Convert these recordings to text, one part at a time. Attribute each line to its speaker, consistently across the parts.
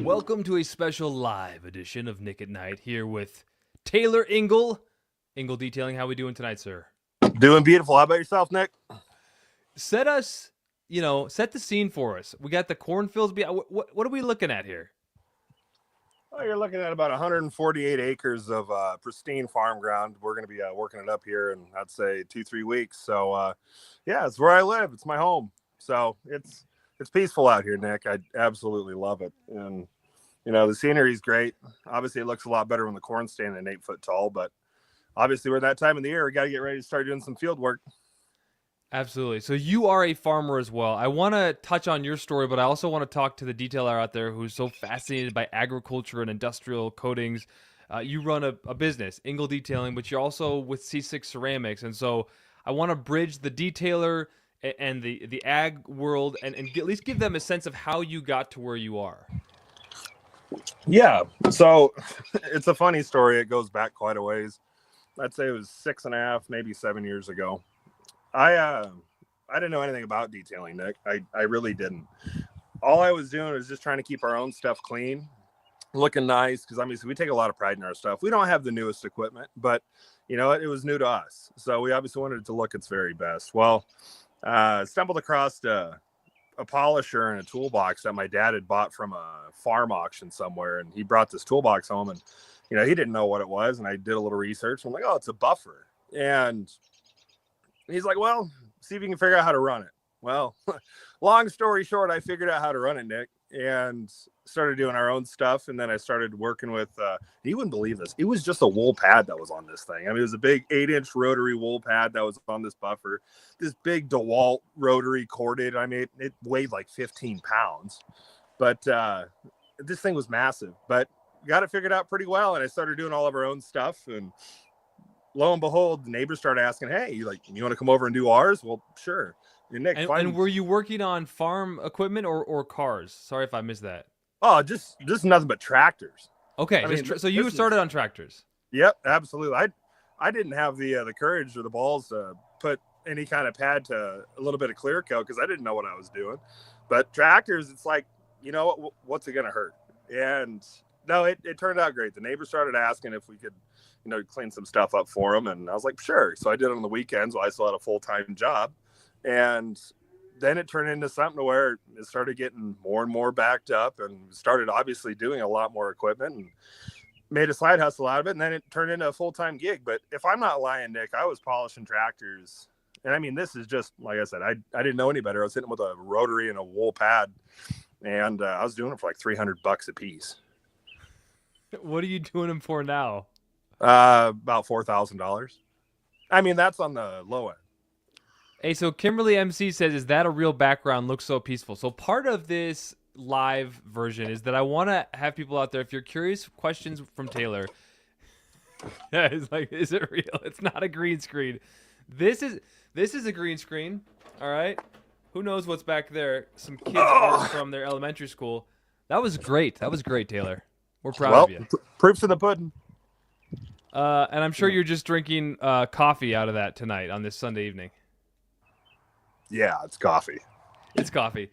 Speaker 1: Welcome to a special live edition of Nick at Night here with Taylor Engel. Engel Detailing, how we doing tonight, sir?
Speaker 2: Doing beautiful. How about yourself, Nick?
Speaker 1: Set us, set the scene for us. We got the cornfields. What are we looking at here?
Speaker 2: Oh, you're looking at about 148 acres of pristine farm ground. We're going to be working it up here in, I'd say, 2-3 weeks. So, yeah, it's where I live. It's my home. So it's peaceful out here, Nick. I absolutely love it. And, the scenery is great. Obviously, it looks a lot better when the corn's standing 8 foot tall. But obviously, we're that time of the year. We got to get ready to start doing some field work.
Speaker 1: Absolutely. So you are a farmer as well. I want to touch on your story, but I also want to talk to the detailer out there who's so fascinated by agriculture and industrial coatings. You run a business, Engel Detailing, but you're also with C6 Ceramics. And so I want to bridge the detailer and the ag world and at least give them a sense of how you got to where you are.
Speaker 2: Yeah. So it's a funny story. It goes back quite a ways. I'd say it was 6.5, maybe 7 years ago. I didn't know anything about detailing, Nick. I really didn't. All I was doing was just trying to keep our own stuff clean, looking nice, because obviously we take a lot of pride in our stuff. We don't have the newest equipment, but it was new to us. So we obviously wanted it to look its very best. Well, stumbled across a polisher and a toolbox that my dad had bought from a farm auction somewhere, and he brought this toolbox home, and he didn't know what it was, and I did a little research. I'm like, oh, it's a buffer. And he's like, well, see if you can figure out how to run it. Well, long story short, I figured out how to run it, Nick, and started doing our own stuff. And then I started working with, you wouldn't believe this. It was just a wool pad that was on this thing. I mean, it was a big 8-inch rotary wool pad that was on this buffer. This big DeWalt rotary corded. I mean, it weighed like 15 pounds. But this thing was massive. But got it figured out pretty well. And I started doing all of our own stuff. And lo and behold, the neighbors started asking, hey, you want to come over and do ours? Well, sure. And Nick,
Speaker 1: And were you working on farm equipment or cars? Sorry if I missed that.
Speaker 2: oh, just nothing but tractors.
Speaker 1: Okay,
Speaker 2: I mean,
Speaker 1: so you started on tractors.
Speaker 2: Yep, absolutely. I didn't have the courage or the balls to put any kind of pad to a little bit of clear coat because I didn't know what I was doing. But tractors, it's like, what's it going to hurt? And no, it turned out great. The neighbors started asking if we could, clean some stuff up for them. And I was like, sure. So I did it on the weekends while I still had a full-time job. And then it turned into something to where it started getting more and more backed up and started obviously doing a lot more equipment and made a side hustle out of it. And then it turned into a full-time gig. But if I'm not lying, Nick, I was polishing tractors. And I mean, this is just, like I said, I didn't know any better. I was hitting with a rotary and a wool pad. And I was doing it for like $300 a piece.
Speaker 1: What are you doing them for now?
Speaker 2: About $4,000. I mean, that's on the low end.
Speaker 1: Hey, so Kimberly MC says, is that a real background? Looks so peaceful. So part of this live version is that I want to have people out there, if you're curious, questions from Taylor. Yeah, it's like, is it real? It's not a green screen. This is a green screen. All right. Who knows what's back there? Some kids art from their elementary school. That was great. That was great, Taylor. We're proud of you.
Speaker 2: Proof's in the pudding.
Speaker 1: And I'm sure you're just drinking coffee out of that tonight on this Sunday evening.
Speaker 2: Yeah, it's coffee.
Speaker 1: It's coffee.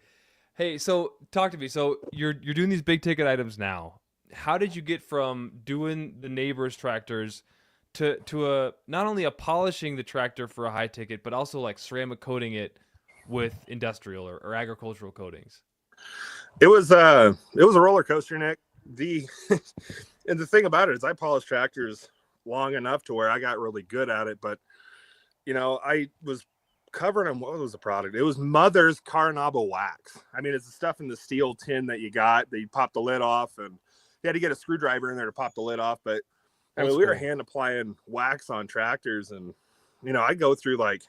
Speaker 1: Hey, so talk to me. So you're doing these big ticket items now. How did you get from doing the neighbors' tractors to not only a polishing the tractor for a high ticket, but also like ceramic coating it with industrial or agricultural coatings?
Speaker 2: It was a roller coaster, Nick. And the thing about it is I polished tractors long enough to where I got really good at it, but I was covering them. What was the product? It was Mother's Carnauba wax. I mean, it's the stuff in the steel tin that you got that you pop the lid off, and you had to get a screwdriver in there to pop the lid off. But I mean, we were hand applying wax on tractors, and I go through like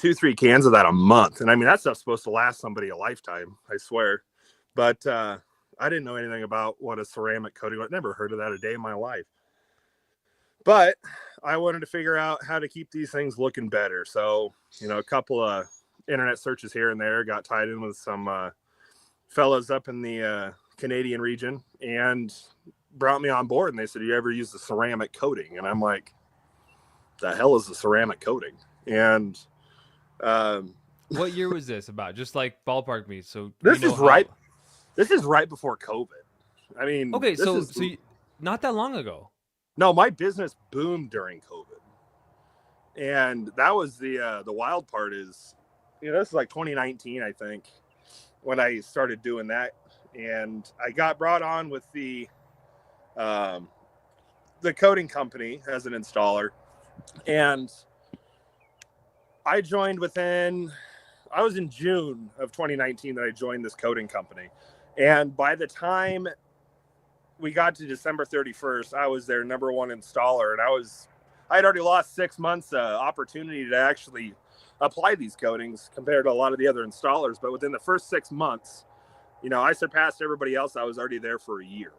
Speaker 2: 2-3 cans of that a month. And I mean, that stuff's supposed to last somebody a lifetime, I swear. But I didn't know anything about what a ceramic coating was. Never heard of that a day in my life. But I wanted to figure out how to keep these things looking better. So, a couple of internet searches here and there, got tied in with some fellas up in the Canadian region and brought me on board. And they said, you ever use the ceramic coating? And I'm like, the hell is the ceramic coating? And
Speaker 1: what year was this about? Just like ballpark me. So
Speaker 2: this is right. This is right before COVID. I mean,
Speaker 1: Okay,
Speaker 2: this
Speaker 1: so
Speaker 2: is
Speaker 1: not that long ago.
Speaker 2: no, my business boomed during COVID, and that was the wild part is, this is like 2019, I think, when I started doing that, and I got brought on with um, the coating company as an installer, and I joined I was in June of 2019 that I joined this coating company, and by the time we got to December 31st, I was their number one installer, and I had already lost 6 months opportunity to actually apply these coatings compared to a lot of the other installers. But within the first 6 months, I surpassed everybody else. I was already there for a year.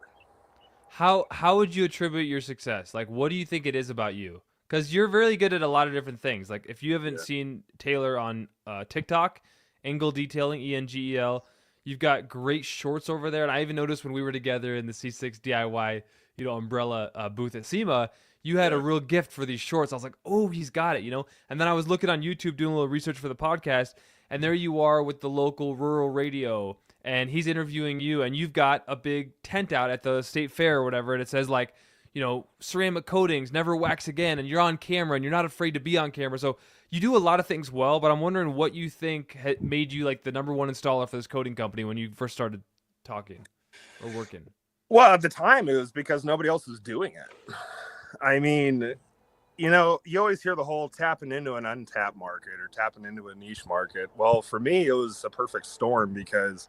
Speaker 1: How would you attribute your success? Like, what do you think it is about you? Because you're really good at a lot of different things. Like, if you haven't
Speaker 2: Yeah.
Speaker 1: seen Taylor on TikTok, Engel Detailing, Engel, you've got great shorts over there. And I even noticed when we were together in the C6 DIY, umbrella booth at SEMA, you had a
Speaker 2: Yeah.
Speaker 1: real gift for these shorts. I was like, oh, he's got it. And then I was looking on YouTube doing a little research for the podcast, and there you are with the local rural radio, and he's interviewing you, and you've got a big tent out at the state fair or whatever, and it says like, ceramic coatings never wax again, and you're on camera and you're not afraid to be on camera. So you do a lot of things well, but I'm wondering what you think made you like the number one installer for this coating company when you first started talking or working.
Speaker 2: Well, at the time, it was because nobody else was doing it. I mean, you always hear the whole tapping into an untapped market or tapping into a niche market. Well, for me, it was a perfect storm because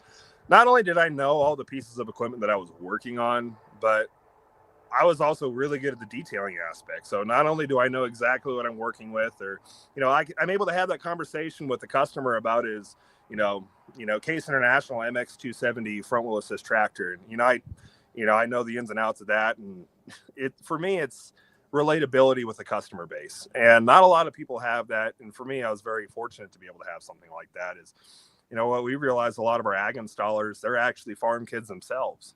Speaker 2: not only did I know all the pieces of equipment that I was working on, but I was also really good at the detailing aspect. So not only do I know exactly what I'm working with, or, I'm able to have that conversation with the customer about his, Case International MX270 front wheel assist tractor. And, I know the ins and outs of that. And for me, it's relatability with the customer base. And not a lot of people have that. And for me, I was very fortunate to be able to have something like that. Is, what we realized, a lot of our ag installers, they're actually farm kids themselves.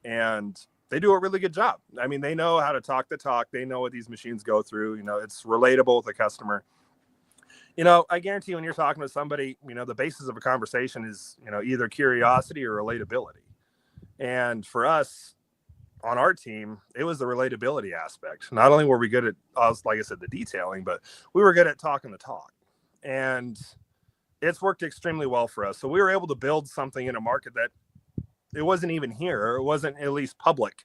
Speaker 2: And they do a really good job. I mean, they know how to talk the talk. They know what these machines go through. It's relatable with the customer. I guarantee when you're talking to somebody, the basis of a conversation is, either curiosity or relatability. And for us on our team, it was the relatability aspect. Not only were we good at, like I said, the detailing, but we were good at talking the talk. And it's worked extremely well for us. So we were able to build something in a market that it wasn't even here, or it wasn't at least public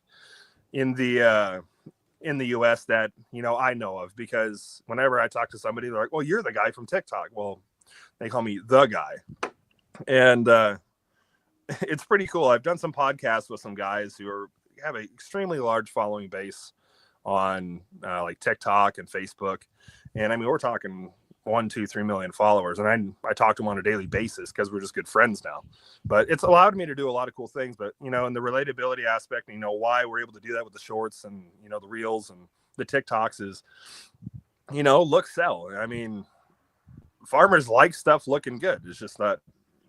Speaker 2: in the US that, I know of, because whenever I talk to somebody, they're like, well, you're the guy from TikTok. Well, they call me the guy. And it's pretty cool. I've done some podcasts with some guys who have an extremely large following base on like TikTok and Facebook. And I mean, we're talking 1, 2, 3 million followers. And I talk to them on a daily basis because we're just good friends now. But it's allowed me to do a lot of cool things. But, in the relatability aspect, why we're able to do that with the shorts and, the reels and the TikToks is, look, sell. I mean, farmers like stuff looking good. It's just that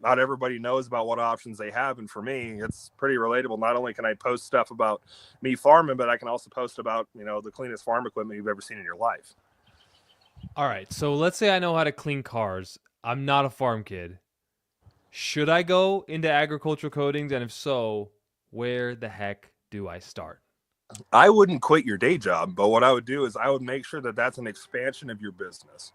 Speaker 2: not everybody knows about what options they have. And for me, it's pretty relatable. Not only can I post stuff about me farming, but I can also post about, the cleanest farm equipment you've ever seen in your life.
Speaker 1: All right, so let's say I know how to clean cars. I'm not a farm kid. Should I go into agricultural coatings? And if so, where the heck do I start?
Speaker 2: I wouldn't quit your day job, but what I would do is I would make sure that that's an expansion of your business.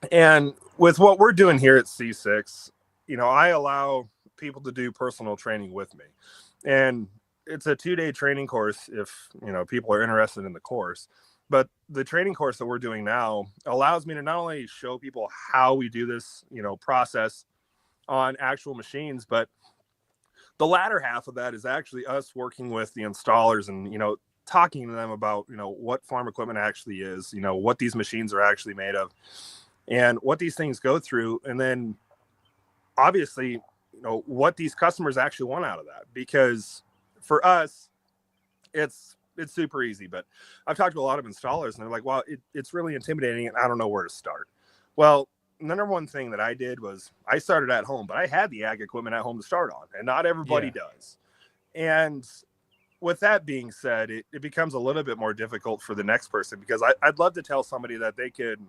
Speaker 2: And with what we're doing here at C6, I allow people to do personal training with me. And it's a 2-day training course if, people are interested in the course. But the training course that we're doing now allows me to not only show people how we do this, process on actual machines, but the latter half of that is actually us working with the installers and, talking to them about, what farm equipment actually is, what these machines are actually made of and what these things go through. And then obviously, what these customers actually want out of that. Because for us, it's super easy. But I've talked to a lot of installers and they're like, well, it's really intimidating and I don't know where to start. Well, the number one thing that I did was I started at home, but I had the ag equipment at home to start on, and not everybody does. And with that being said, it becomes a little bit more difficult for the next person, because I'd love to tell somebody that they could,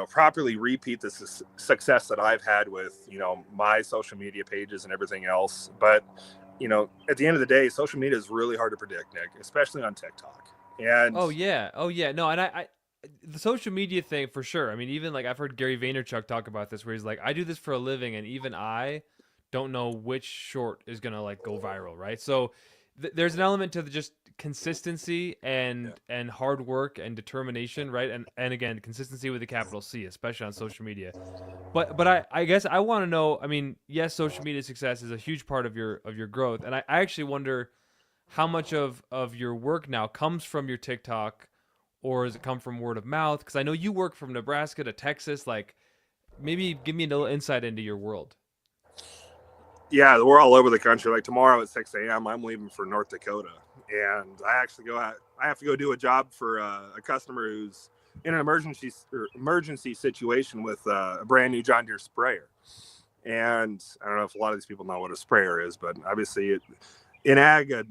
Speaker 2: properly repeat the success that I've had with, my social media pages and everything else. But, at the end of the day, social media is really hard to predict, Nick, especially on TikTok. And
Speaker 1: Oh yeah, oh yeah. No, and I the social media thing for sure. I mean, even like I've heard Gary Vaynerchuk talk about this, where he's like, I do this for a living, and even I don't know which short is gonna like go viral, right? So there's an element to the just consistency
Speaker 2: yeah,
Speaker 1: and hard work and determination, right? And again, consistency with a capital C, especially on social media. But I guess I want to know. I mean, yes, social media success is a huge part of your growth, and I actually wonder how much of your work now comes from your TikTok, or does it come from word of mouth? Because I know you work from Nebraska to Texas. Like, maybe give me a little insight into your world.
Speaker 2: yeah, we're all over the country. Like tomorrow at 6 a.m., I'm leaving for North Dakota, and I have to go do a job for a customer who's in an emergency situation with a brand new John Deere sprayer. And I don't know if a lot of these people know what a sprayer is, but obviously in ag, a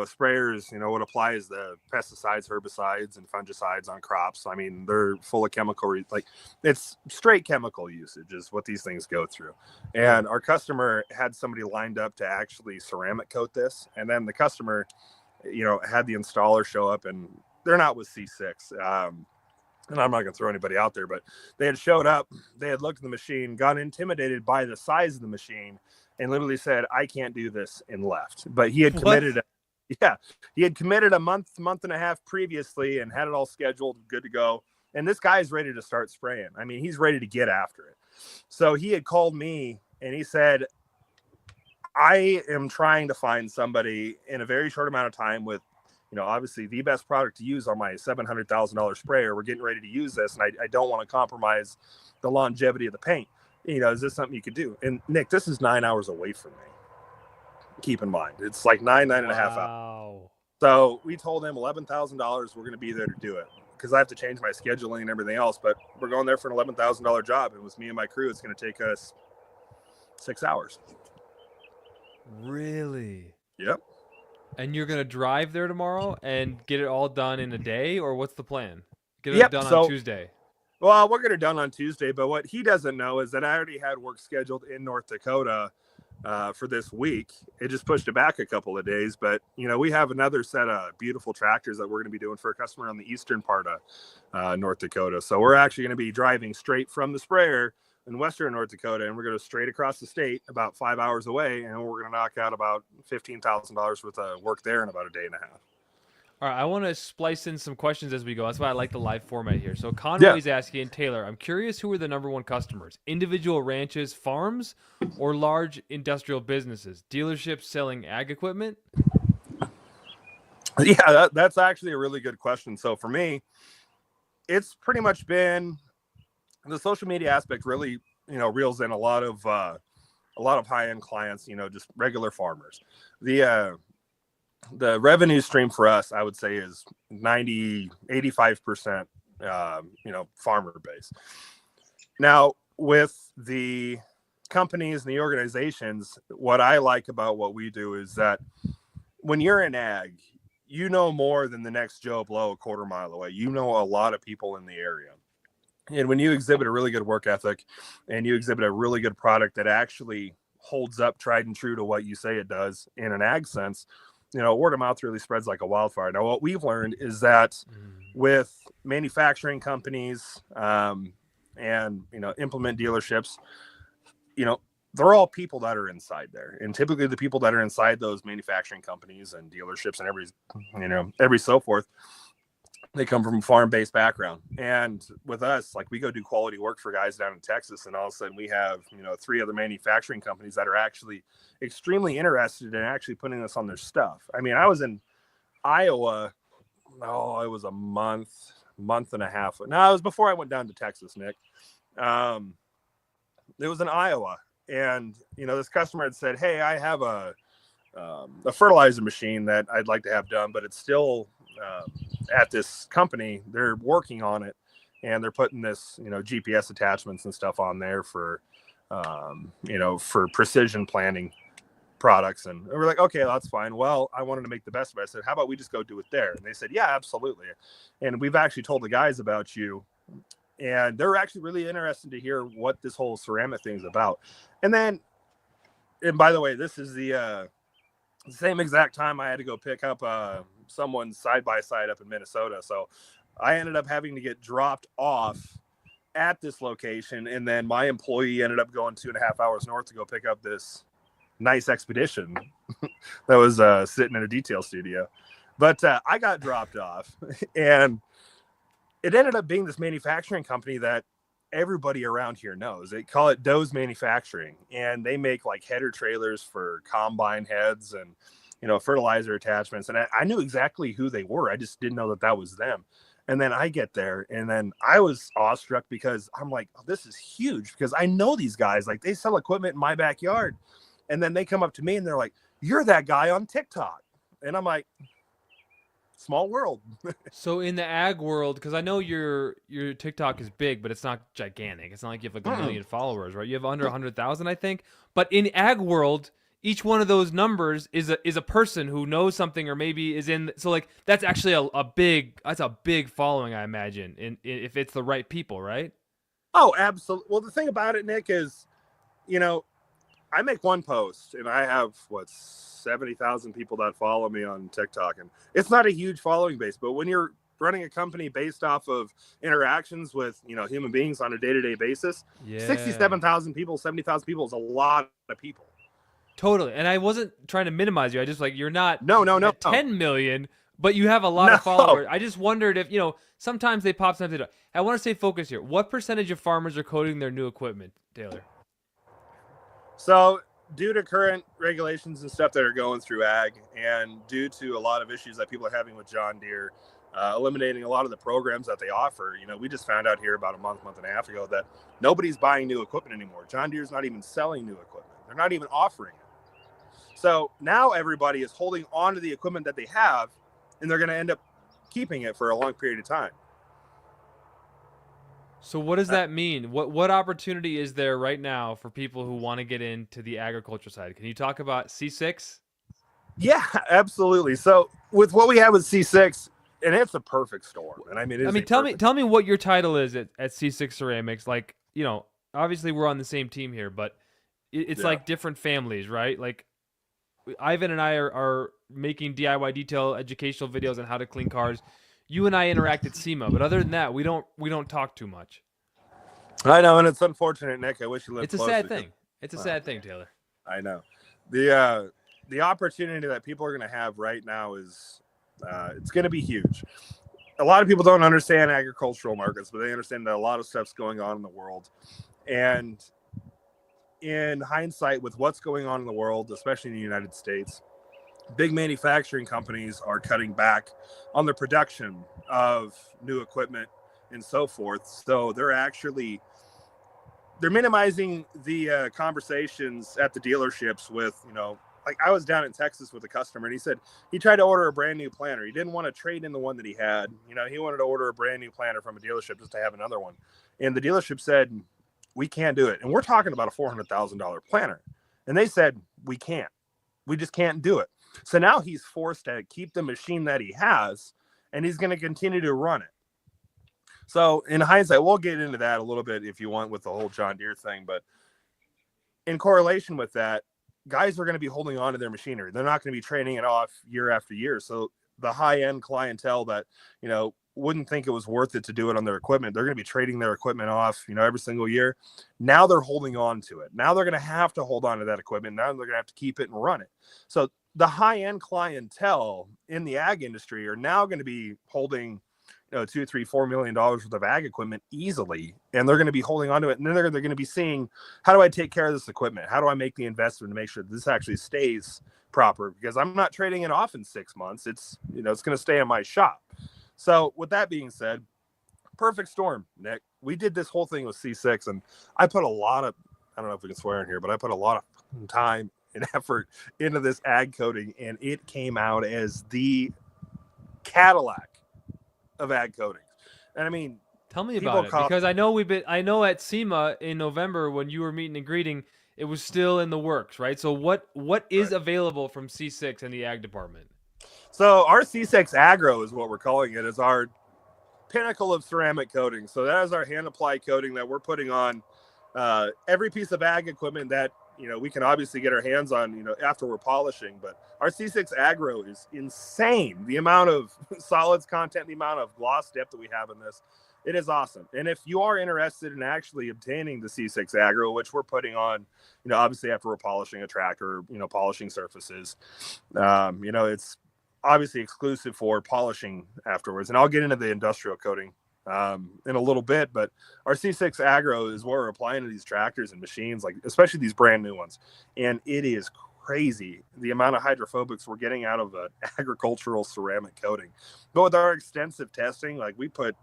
Speaker 2: sprayer is, what applies the pesticides, herbicides, and fungicides on crops. I mean, they're full of chemical, like it's straight chemical usage is what these things go through. And our customer had somebody lined up to actually ceramic coat this. And then the customer, had the installer show up, and they're not with C6. And I'm not going to throw anybody out there, but they had showed up, they had looked at the machine, got intimidated by the size of the machine, and literally said, I can't do this, and left. But he had committed, he had committed a month and a half previously and had it all scheduled, good to go. And this guy's ready to start spraying. I mean, he's ready to get after it. So he had called me and he said, I am trying to find somebody in a very short amount of time with, obviously the best product to use on my $700,000 sprayer. We're getting ready to use this, and I don't want to compromise the longevity of the paint. Is this something you could do? And Nick, this is 9 hours away from me. Keep in mind, it's like nine and a half hours. So we told him $11,000. We're going to be there to do it because I have to change my scheduling and everything else. But we're going there for an $11,000 job. It was me and my crew. It's going to take us 6 hours.
Speaker 1: Really?
Speaker 2: Yep.
Speaker 1: And you're gonna drive there tomorrow and get it all done in a day, or what's the plan? Get it done on Tuesday.
Speaker 2: Well, we'll get it done on Tuesday, but what he doesn't know is that I already had work scheduled in North Dakota for this week. It just pushed it back a couple of days, but we have another set of beautiful tractors that we're going to be doing for a customer on the eastern part of North Dakota. So we're actually going to be driving straight from the sprayer in western North Dakota, and we're going to straight across the state about 5 hours away, and we're going to knock out about $15,000 worth of work there in about a day and a half.
Speaker 1: All right, I want to splice in some questions as we go. That's why I like the live format here. So Conway's asking, Taylor, I'm curious, who are the number one customers? Individual ranches, farms, or large industrial businesses? Dealerships selling ag equipment?
Speaker 2: Yeah, that's actually a really good question. So for me, it's pretty much been the social media aspect really, reels in a lot of high-end clients, just regular farmers. The revenue stream for us, I would say, is 85%, farmer base. Now, with the companies and the organizations, what I like about what we do is that when you're in ag, more than the next Joe Blow a quarter mile away. You know a lot of people in the area. And when you exhibit a really good work ethic and you exhibit a really good product that actually holds up tried and true to what you say it does in an ag sense, word of mouth really spreads like a wildfire. Now, what we've learned is that with manufacturing companies and, implement dealerships, they're all people that are inside there. And typically the people that are inside those manufacturing companies and dealerships and every so forth, they come from a farm-based background. And with us, like we go do quality work for guys down in Texas, and all of a sudden we have, 3 other manufacturing companies that are actually extremely interested in actually putting this on their stuff. I mean, I was in Iowa, it was a month and a half. No, it was before I went down to Texas, Nick. It was in Iowa. And, this customer had said, hey, I have a fertilizer machine that I'd like to have done, but it's still at this company. They're working on it, and they're putting this, GPS attachments and stuff on there for, for precision planting products. And we're like, okay, that's fine. Well, I wanted to make the best of it. I said, how about we just go do it there? And they said, yeah, absolutely. And we've actually told the guys about you. and they're actually really interested to hear what this whole ceramic thing is about. And then, and by the way, this is the same exact time I had to go pick up someone's side by side up in Minnesota. So I ended up having to get dropped off at this location, and then my employee ended up going 2.5 hours north to go pick up this nice expedition that was sitting in a detail studio. But I got dropped off, and it ended up being this manufacturing company that everybody around here knows. They call it Doe's Manufacturing, and they make like header trailers for combine heads and, you know, fertilizer attachments. And I knew exactly who they were. I just didn't know that that was them. And then I get there, and then I was awestruck because I'm like, oh, this is huge, because I know these guys. Like, they sell equipment in my backyard. And then they come up to me and they're like, you're that guy on TikTok. And I'm like, small world.
Speaker 1: So in the ag world, because I know your TikTok is big, but it's not gigantic. It's not like you have like a million followers, right? You have under 100,000, I think. But in ag world, each one of those numbers is a person who knows something, or maybe is in. So like that's actually a big following, I imagine, if it's the right people, right?
Speaker 2: Oh, absolutely. Well, the thing about it, Nick, is, you know, I make one post and I have 70,000 people that follow me on TikTok, and it's not a huge following base, but when you're running a company based off of interactions with, you know, human beings on a day-to-day basis, 67,000 people, 70,000 people is a lot of people.
Speaker 1: Totally. And I wasn't trying to minimize you. I just like, you're not
Speaker 2: no
Speaker 1: 10 million, but you have a lot of followers. I just wondered if, you know, sometimes they pop, sometimes they don't. I want to stay focused here. What percentage of farmers are coding their new equipment, Taylor?
Speaker 2: So due to current regulations and stuff that are going through ag, and due to a lot of issues that people are having with John Deere, eliminating a lot of the programs that they offer, you know, we just found out here about a month and a half ago that nobody's buying new equipment anymore. John Deere's not even selling new equipment. They're not even offering it. So now everybody is holding on to the equipment that they have, and they're going to end up keeping it for a long period of time.
Speaker 1: So what does that mean? What opportunity is there right now for people who want to get into the agriculture side? Can you talk about C6?
Speaker 2: Yeah, absolutely. So with what we have with C6, and it's a perfect storm. And I mean,
Speaker 1: tell me what your title is at C6 Ceramics. Like, you know, obviously we're on the same team here, but it's like different families, right? Like Ivan and I are making DIY detail educational videos on how to clean cars. You and I interact at SEMA, but other than that, we don't talk too much.
Speaker 2: I know, and it's unfortunate, Nick. I wish you lived closer.
Speaker 1: It's a sad thing. It's a sad thing, Taylor.
Speaker 2: I know. The opportunity that people are going to have right now is it's going to be huge. A lot of people don't understand agricultural markets, but they understand that a lot of stuff's going on in the world. And in hindsight, with what's going on in the world, especially in the United States, big manufacturing companies are cutting back on the production of new equipment and so forth. So they're minimizing the conversations at the dealerships with, you know, like I was down in Texas with a customer, and he said he tried to order a brand new planter. He didn't want to trade in the one that he had. You know, he wanted to order a brand new planter from a dealership just to have another one. And the dealership said, we can't do it. And we're talking about a $400,000 planter. And they said, we just can't do it. So now he's forced to keep the machine that he has, and he's going to continue to run it. So in hindsight, we'll get into that a little bit if you want with the whole John Deere thing. But in correlation with that, guys are going to be holding on to their machinery. They're not going to be trading it off year after year. So the high-end clientele that, you know, wouldn't think it was worth it to do it on their equipment, they're going to be trading their equipment off, you know, every single year. Now they're holding on to it. Now they're going to have to hold on to that equipment. Now they're going to have to keep it and run it. So the high-end clientele in the ag industry are now going to be holding, you know, $2, $3, $4 million worth of ag equipment easily, and they're going to be holding on to it. And then they're going to be seeing, how do I take care of this equipment? How do I make the investment to make sure this actually stays proper? Because I'm not trading it off in 6 months. It's, you know, it's going to stay in my shop. So with that being said, perfect storm, Nick. We did this whole thing with C6, and I put a lot of, I don't know if we can swear in here, but I put a lot of time and effort into this ag coating, and it came out as the Cadillac of ag coatings. And I mean,
Speaker 1: tell me about it, because I know at SEMA in November when you were meeting and greeting, it was still in the works, right? So what is available from C6 in the ag department?
Speaker 2: So our C6 Agro is what we're calling it, is our pinnacle of ceramic coating. So that is our hand applied coating that we're putting on every piece of ag equipment that, you know, we can obviously get our hands on, you know, after we're polishing. But our C6 Agro is insane. The amount of solids content, the amount of gloss depth that we have in this, it is awesome. And if you are interested in actually obtaining the C6 Agro, which we're putting on, you know, obviously after we're polishing a tractor, you know, polishing surfaces, you know, it's obviously exclusive for polishing afterwards. And I'll get into the industrial coating in a little bit, but our C6 Agro is what we're applying to these tractors and machines, like especially these brand new ones. And it is crazy the amount of hydrophobics we're getting out of an agricultural ceramic coating. But with our extensive testing, like we put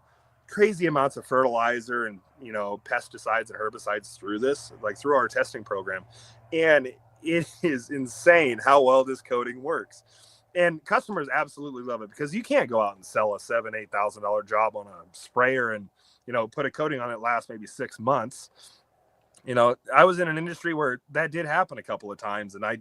Speaker 2: crazy amounts of fertilizer and, you know, pesticides and herbicides through this, like through our testing program. And it is insane how well this coating works. And customers absolutely love it, because you can't go out and sell a $7,000-8,000 job on a sprayer and, you know, put a coating on it last maybe 6 months. You know, I was in an industry where that did happen a couple of times, and I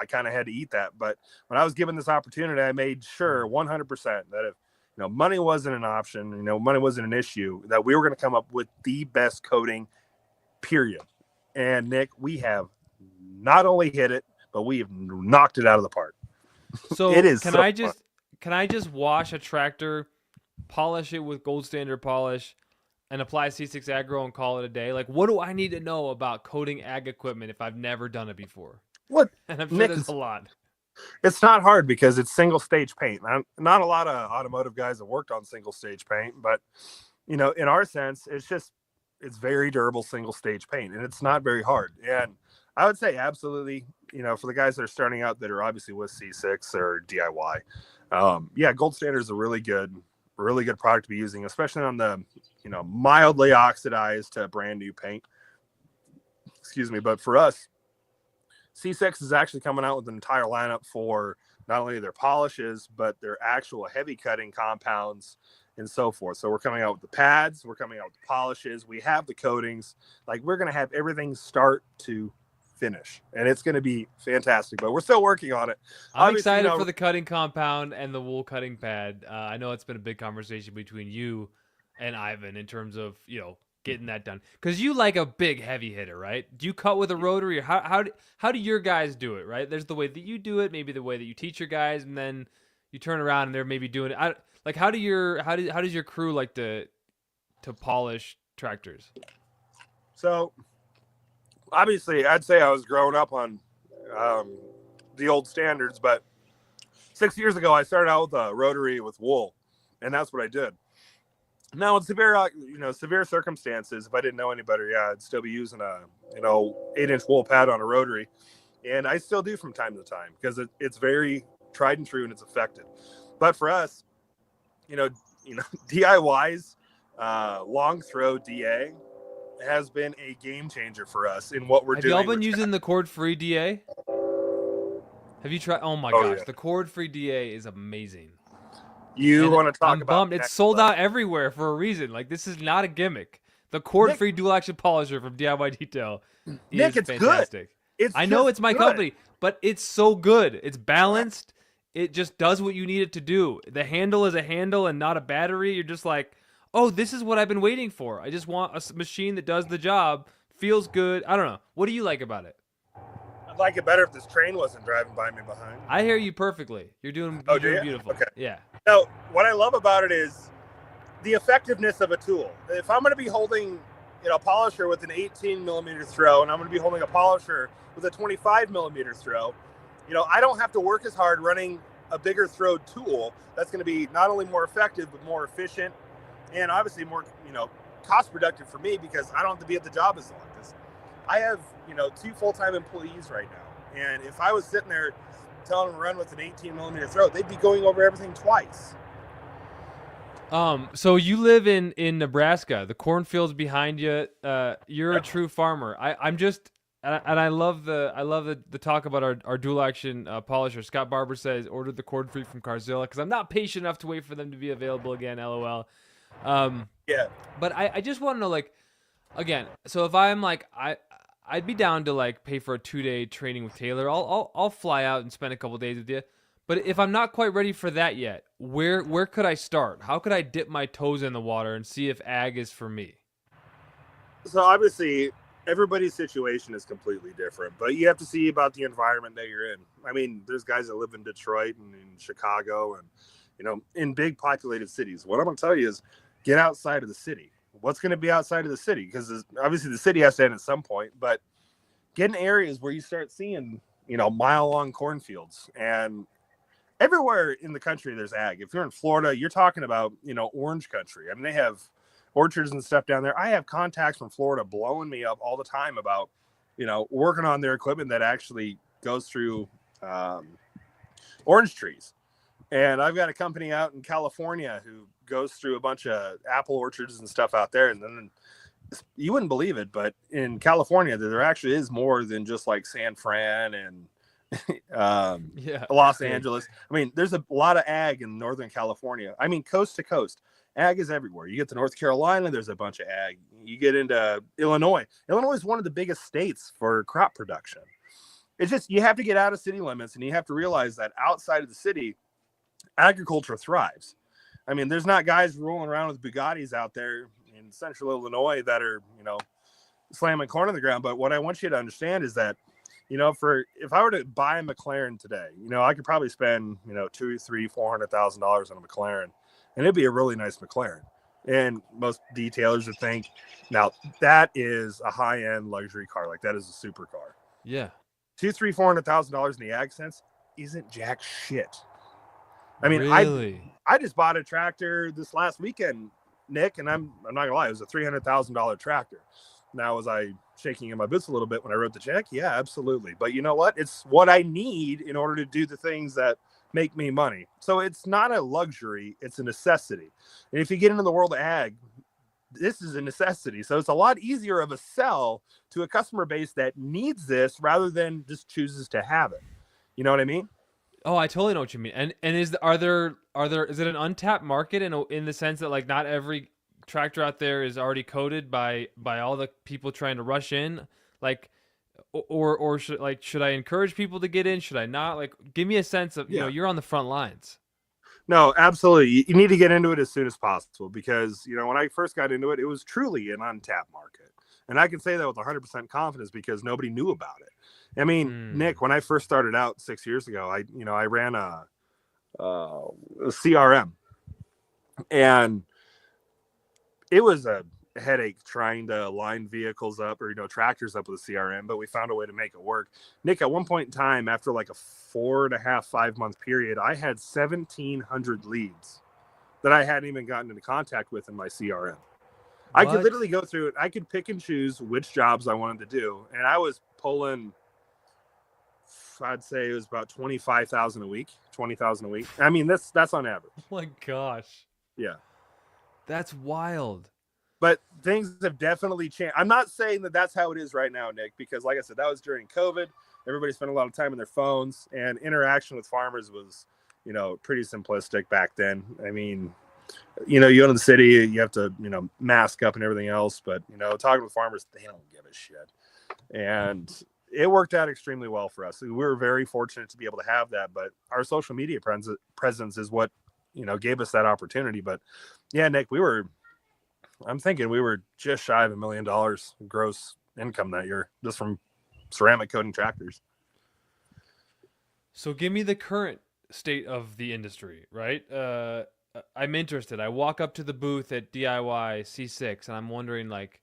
Speaker 2: kind of had to eat that. But when I was given this opportunity, I made sure 100% that if, you know, money wasn't an option, you know, money wasn't an issue, that we were going to come up with the best coating, period. And Nick, we have not only hit it, but we have knocked it out of the park.
Speaker 1: So
Speaker 2: it is.
Speaker 1: Can I just wash a tractor, polish it with gold standard polish, and apply C6 Agro and call it a day? Like, what do I need to know about coating ag equipment if I've never done it before?
Speaker 2: What?
Speaker 1: And I'm sure
Speaker 2: Nick,
Speaker 1: there's a lot.
Speaker 2: It's not hard because it's single stage paint. Not a lot of automotive guys have worked on single stage paint, but, you know, in our sense, it's very durable single stage paint, and it's not very hard. And I would say absolutely, you know, for the guys that are starting out that are obviously with C6 or DIY, yeah, Gold Standard is a really good product to be using, especially on the, you know, mildly oxidized to brand new paint. Excuse me. But for us, C6 is actually coming out with an entire lineup for not only their polishes, but their actual heavy cutting compounds and so forth. So we're coming out with the pads, we're coming out with the polishes, we have the coatings, like we're going to have everything start to finish, and it's going to be fantastic, but we're still working on it.
Speaker 1: I'm excited for the cutting compound and the wool cutting pad. I know it's been a big conversation between you and Ivan in terms of, you know, getting that done, because you like a big heavy hitter, right? Do you cut with a rotary, or how do your guys do it? Right, there's the way that you do it, maybe the way that you teach your guys, and then you turn around and they're maybe doing it. Like, how does your crew like to polish tractors?
Speaker 2: So obviously, I'd say I was growing up on the old standards, but 6 years ago, I started out with a rotary with wool, and that's what I did. Now, in severe circumstances, if I didn't know any better, yeah, I'd still be using a 8-inch wool pad on a rotary, and I still do from time to time because it's very tried and true and it's effective. But for us, you know, DIY's long throw DA has been a game changer for us in what we're doing.
Speaker 1: Have y'all been using the cord-free DA? Have you tried? Oh my gosh, yeah. The cord-free DA is amazing.
Speaker 2: You want to talk about?
Speaker 1: It's sold out everywhere for a reason. Like, this is not a gimmick. The cord-free dual action polisher from DIY Detail is fantastic. I know it's my company, but it's so good. It's balanced. It just does what you need it to do. The handle is a handle and not a battery. You're just like, oh, this is what I've been waiting for. I just want a machine that does the job, feels good. I don't know. What do you like about it?
Speaker 2: I'd like it better if this train wasn't driving by me behind.
Speaker 1: I hear you perfectly. You're doing beautiful.
Speaker 2: Okay.
Speaker 1: Yeah.
Speaker 2: Now, what I love about it is the effectiveness of a tool. If I'm going to be holding, a polisher with an 18 millimeter throw, and I'm going to be holding a polisher with a 25 millimeter throw, I don't have to work as hard running a bigger throw tool that's going to be not only more effective, but more efficient, and obviously more, cost productive for me, because I don't have to be at the job as long. Because I have, 2 full-time employees right now. And if I was sitting there telling them to run with an 18 millimeter throw, they'd be going over everything twice.
Speaker 1: So you live in Nebraska, the cornfields behind you. You're a true farmer. I love the talk about our dual action polisher. Scott Barber says ordered the cord free from Carzilla because I'm not patient enough to wait for them to be available again. LOL.
Speaker 2: Yeah.
Speaker 1: But I just want to know, like, again. So if I'm like I'd be down to like pay for a 2-day training with Taylor. I'll fly out and spend a couple days with you. But if I'm not quite ready for that yet, where could I start? How could I dip my toes in the water and see if ag is for me?
Speaker 2: So obviously, everybody's situation is completely different, but you have to see about the environment that you're in. I mean, there's guys that live in Detroit and in Chicago and, in big populated cities. What I'm going to tell you is get outside of the city. What's going to be outside of the city? Because obviously the city has to end at some point, but get in areas where you start seeing, mile long cornfields, and everywhere in the country there's ag. If you're in Florida, you're talking about, orange country. I mean, they have orchards and stuff down there. I have contacts from Florida blowing me up all the time about, working on their equipment that actually goes through orange trees. And I've got a company out in California who goes through a bunch of apple orchards and stuff out there. And then you wouldn't believe it, but in California, there actually is more than just like San Fran and Los Angeles. I mean, there's a lot of ag in Northern California. I mean, coast to coast, ag is everywhere. You get to North Carolina, there's a bunch of ag. You get into Illinois. Illinois is one of the biggest states for crop production. It's just, you have to get out of city limits, and you have to realize that outside of the city, agriculture thrives. I mean, there's not guys rolling around with Bugattis out there in central Illinois that are, slamming corn on the ground. But what I want you to understand is that, if I were to buy a McLaren today, I could probably spend, $200,000-$400,000 on a McLaren, and it'd be a really nice McLaren. And most detailers would think, now that is a high-end luxury car. Like, that is a supercar.
Speaker 1: Yeah.
Speaker 2: $200,000-$400,000 in the ag sense isn't jack shit. I mean,
Speaker 1: really?
Speaker 2: I just bought a tractor this last weekend, Nick, and I'm not gonna lie, it was a $300,000 tractor. Now, was I shaking in my boots a little bit when I wrote the check? Yeah, absolutely. But you know what? It's what I need in order to do the things that make me money. So it's not a luxury, it's a necessity. And if you get into the world of ag, this is a necessity. So it's a lot easier of a sell to a customer base that needs this rather than just chooses to have it. You know what I mean?
Speaker 1: Oh, I totally know what you mean. And is it an untapped market in the sense that like not every tractor out there is already coded by all the people trying to rush in, like, or should I encourage people to get in? Should I not? Like, give me a sense of you're on the front lines.
Speaker 2: No, absolutely. You need to get into it as soon as possible because, when I first got into it, it was truly an untapped market. And I can say that with 100% confidence because nobody knew about it. I mean, Nick, when I first started out 6 years ago, I ran a CRM, and it was a headache trying to line vehicles up or, tractors up with a CRM, but we found a way to make it work. Nick, at one point in time, after like a 4.5-5 month period, I had 1,700 leads that I hadn't even gotten into contact with in my CRM. What? I could literally go through it. I could pick and choose which jobs I wanted to do. And I was pulling, I'd say it was about 25,000 a week, 20,000 a week. I mean, that's on average.
Speaker 1: Oh my gosh.
Speaker 2: Yeah.
Speaker 1: That's wild.
Speaker 2: But things have definitely changed. I'm not saying that that's how it is right now, Nick, because like I said, that was during COVID. Everybody spent a lot of time on their phones, and interaction with farmers was, pretty simplistic back then. I mean, you go to the city, you have to, mask up and everything else. But, talking with farmers, they don't give a shit. And it worked out extremely well for us. We were very fortunate to be able to have that. But our social media presence is what, gave us that opportunity. But yeah, Nick, I'm thinking we were just shy of $1 million gross income that year, just from ceramic coating tractors.
Speaker 1: So give me the current state of the industry, right? I'm interested. I walk up to the booth at DIY C6 and I'm wondering, like,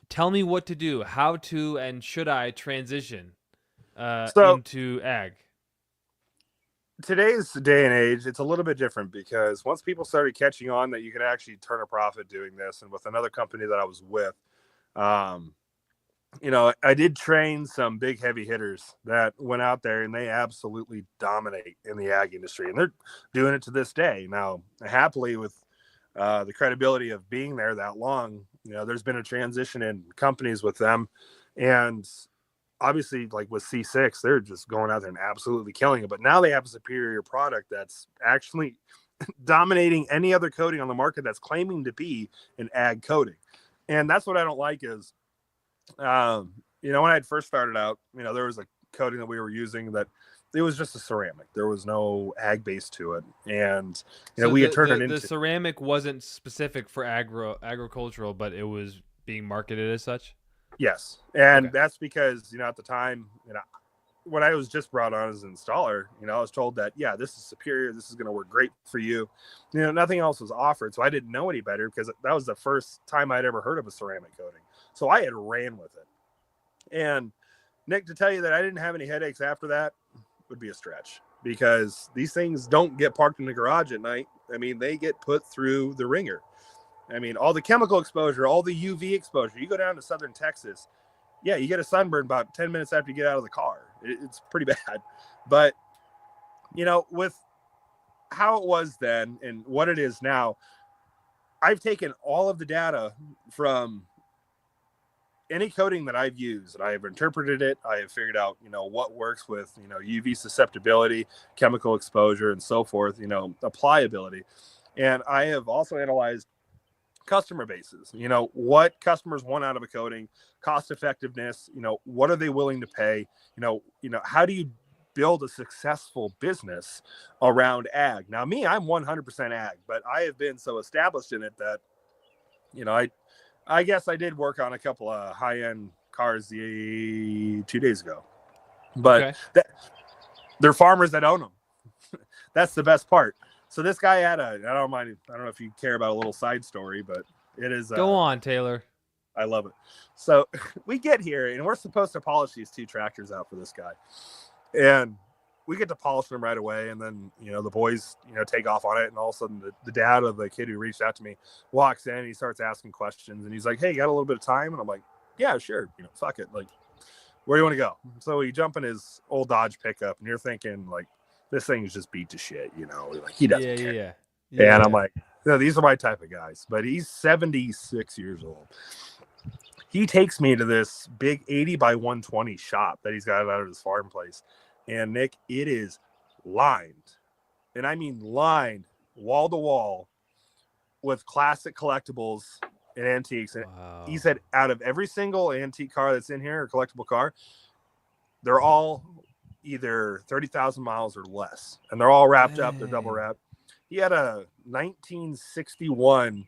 Speaker 1: tell me what to do, how to, and should I transition into ag?
Speaker 2: Today's day and age, it's a little bit different because once people started catching on that you could actually turn a profit doing this, and with another company that I was with, I did train some big heavy hitters that went out there and they absolutely dominate in the ag industry, and they're doing it to this day. Now, happily, with the credibility of being there that long, there's been a transition in companies with them, and obviously, like with C6, they're just going out there and absolutely killing it. But now they have a superior product that's actually dominating any other coating on the market that's claiming to be an ag coating. And that's what I don't like is, when I had first started out, there was a coating that we were using that it was just a ceramic. There was no ag base to it, and
Speaker 1: So
Speaker 2: we had turned it into
Speaker 1: the ceramic wasn't specific for agricultural, but it was being marketed as such.
Speaker 2: Yes, and
Speaker 1: Okay.
Speaker 2: that's because at the time, when I was just brought on as an installer, I was told that this is superior. This is going to work great for you. Nothing else was offered, so I didn't know any better because that was the first time I'd ever heard of a ceramic coating. So I had ran with it. And Nick, to tell you that I didn't have any headaches after that would be a stretch, because these things don't get parked in the garage at night. I mean, they get put through the ringer. I mean, all the chemical exposure, all the UV exposure. You go down to southern Texas, you get a sunburn about 10 minutes after you get out of the car. It's pretty bad. But, with how it was then and what it is now, I've taken all of the data from any coating that I've used, and I have interpreted it. I have figured out, what works with, UV susceptibility, chemical exposure, and so forth, applicability. And I have also analyzed customer bases, what customers want out of a coating, cost effectiveness, what are they willing to pay, how do you build a successful business around ag? Now, me, I'm 100% ag, but I have been so established in it that, I guess I did work on a couple of high-end cars 2 days ago, but they're farmers that own them. That's the best part. So this guy had I don't know if you care about a little side story, but it is.
Speaker 1: Go on, Taylor.
Speaker 2: I love it. So we get here and we're supposed to polish these 2 tractors out for this guy. And we get to polish them right away. And then, the boys, take off on it. And all of a sudden the dad of the kid who reached out to me walks in and he starts asking questions. And he's like, "Hey, you got a little bit of time?" And I'm like, "Yeah, sure. Fuck it. Like, where do you want to go?" So we jump in his old Dodge pickup and you're thinking like, this thing is just beat to shit, like he doesn't care. Yeah. And I'm like, these are my type of guys. But he's 76 years old. He takes me to this big 80 by 120 shop that he's got out of his farm place. And Nick, it is lined, and I mean lined wall to wall with classic collectibles and antiques. And he said out of every single antique car that's in here, or collectible car, they're all either 30,000 miles or less, and they're all wrapped up. They're double wrapped. He had a 1961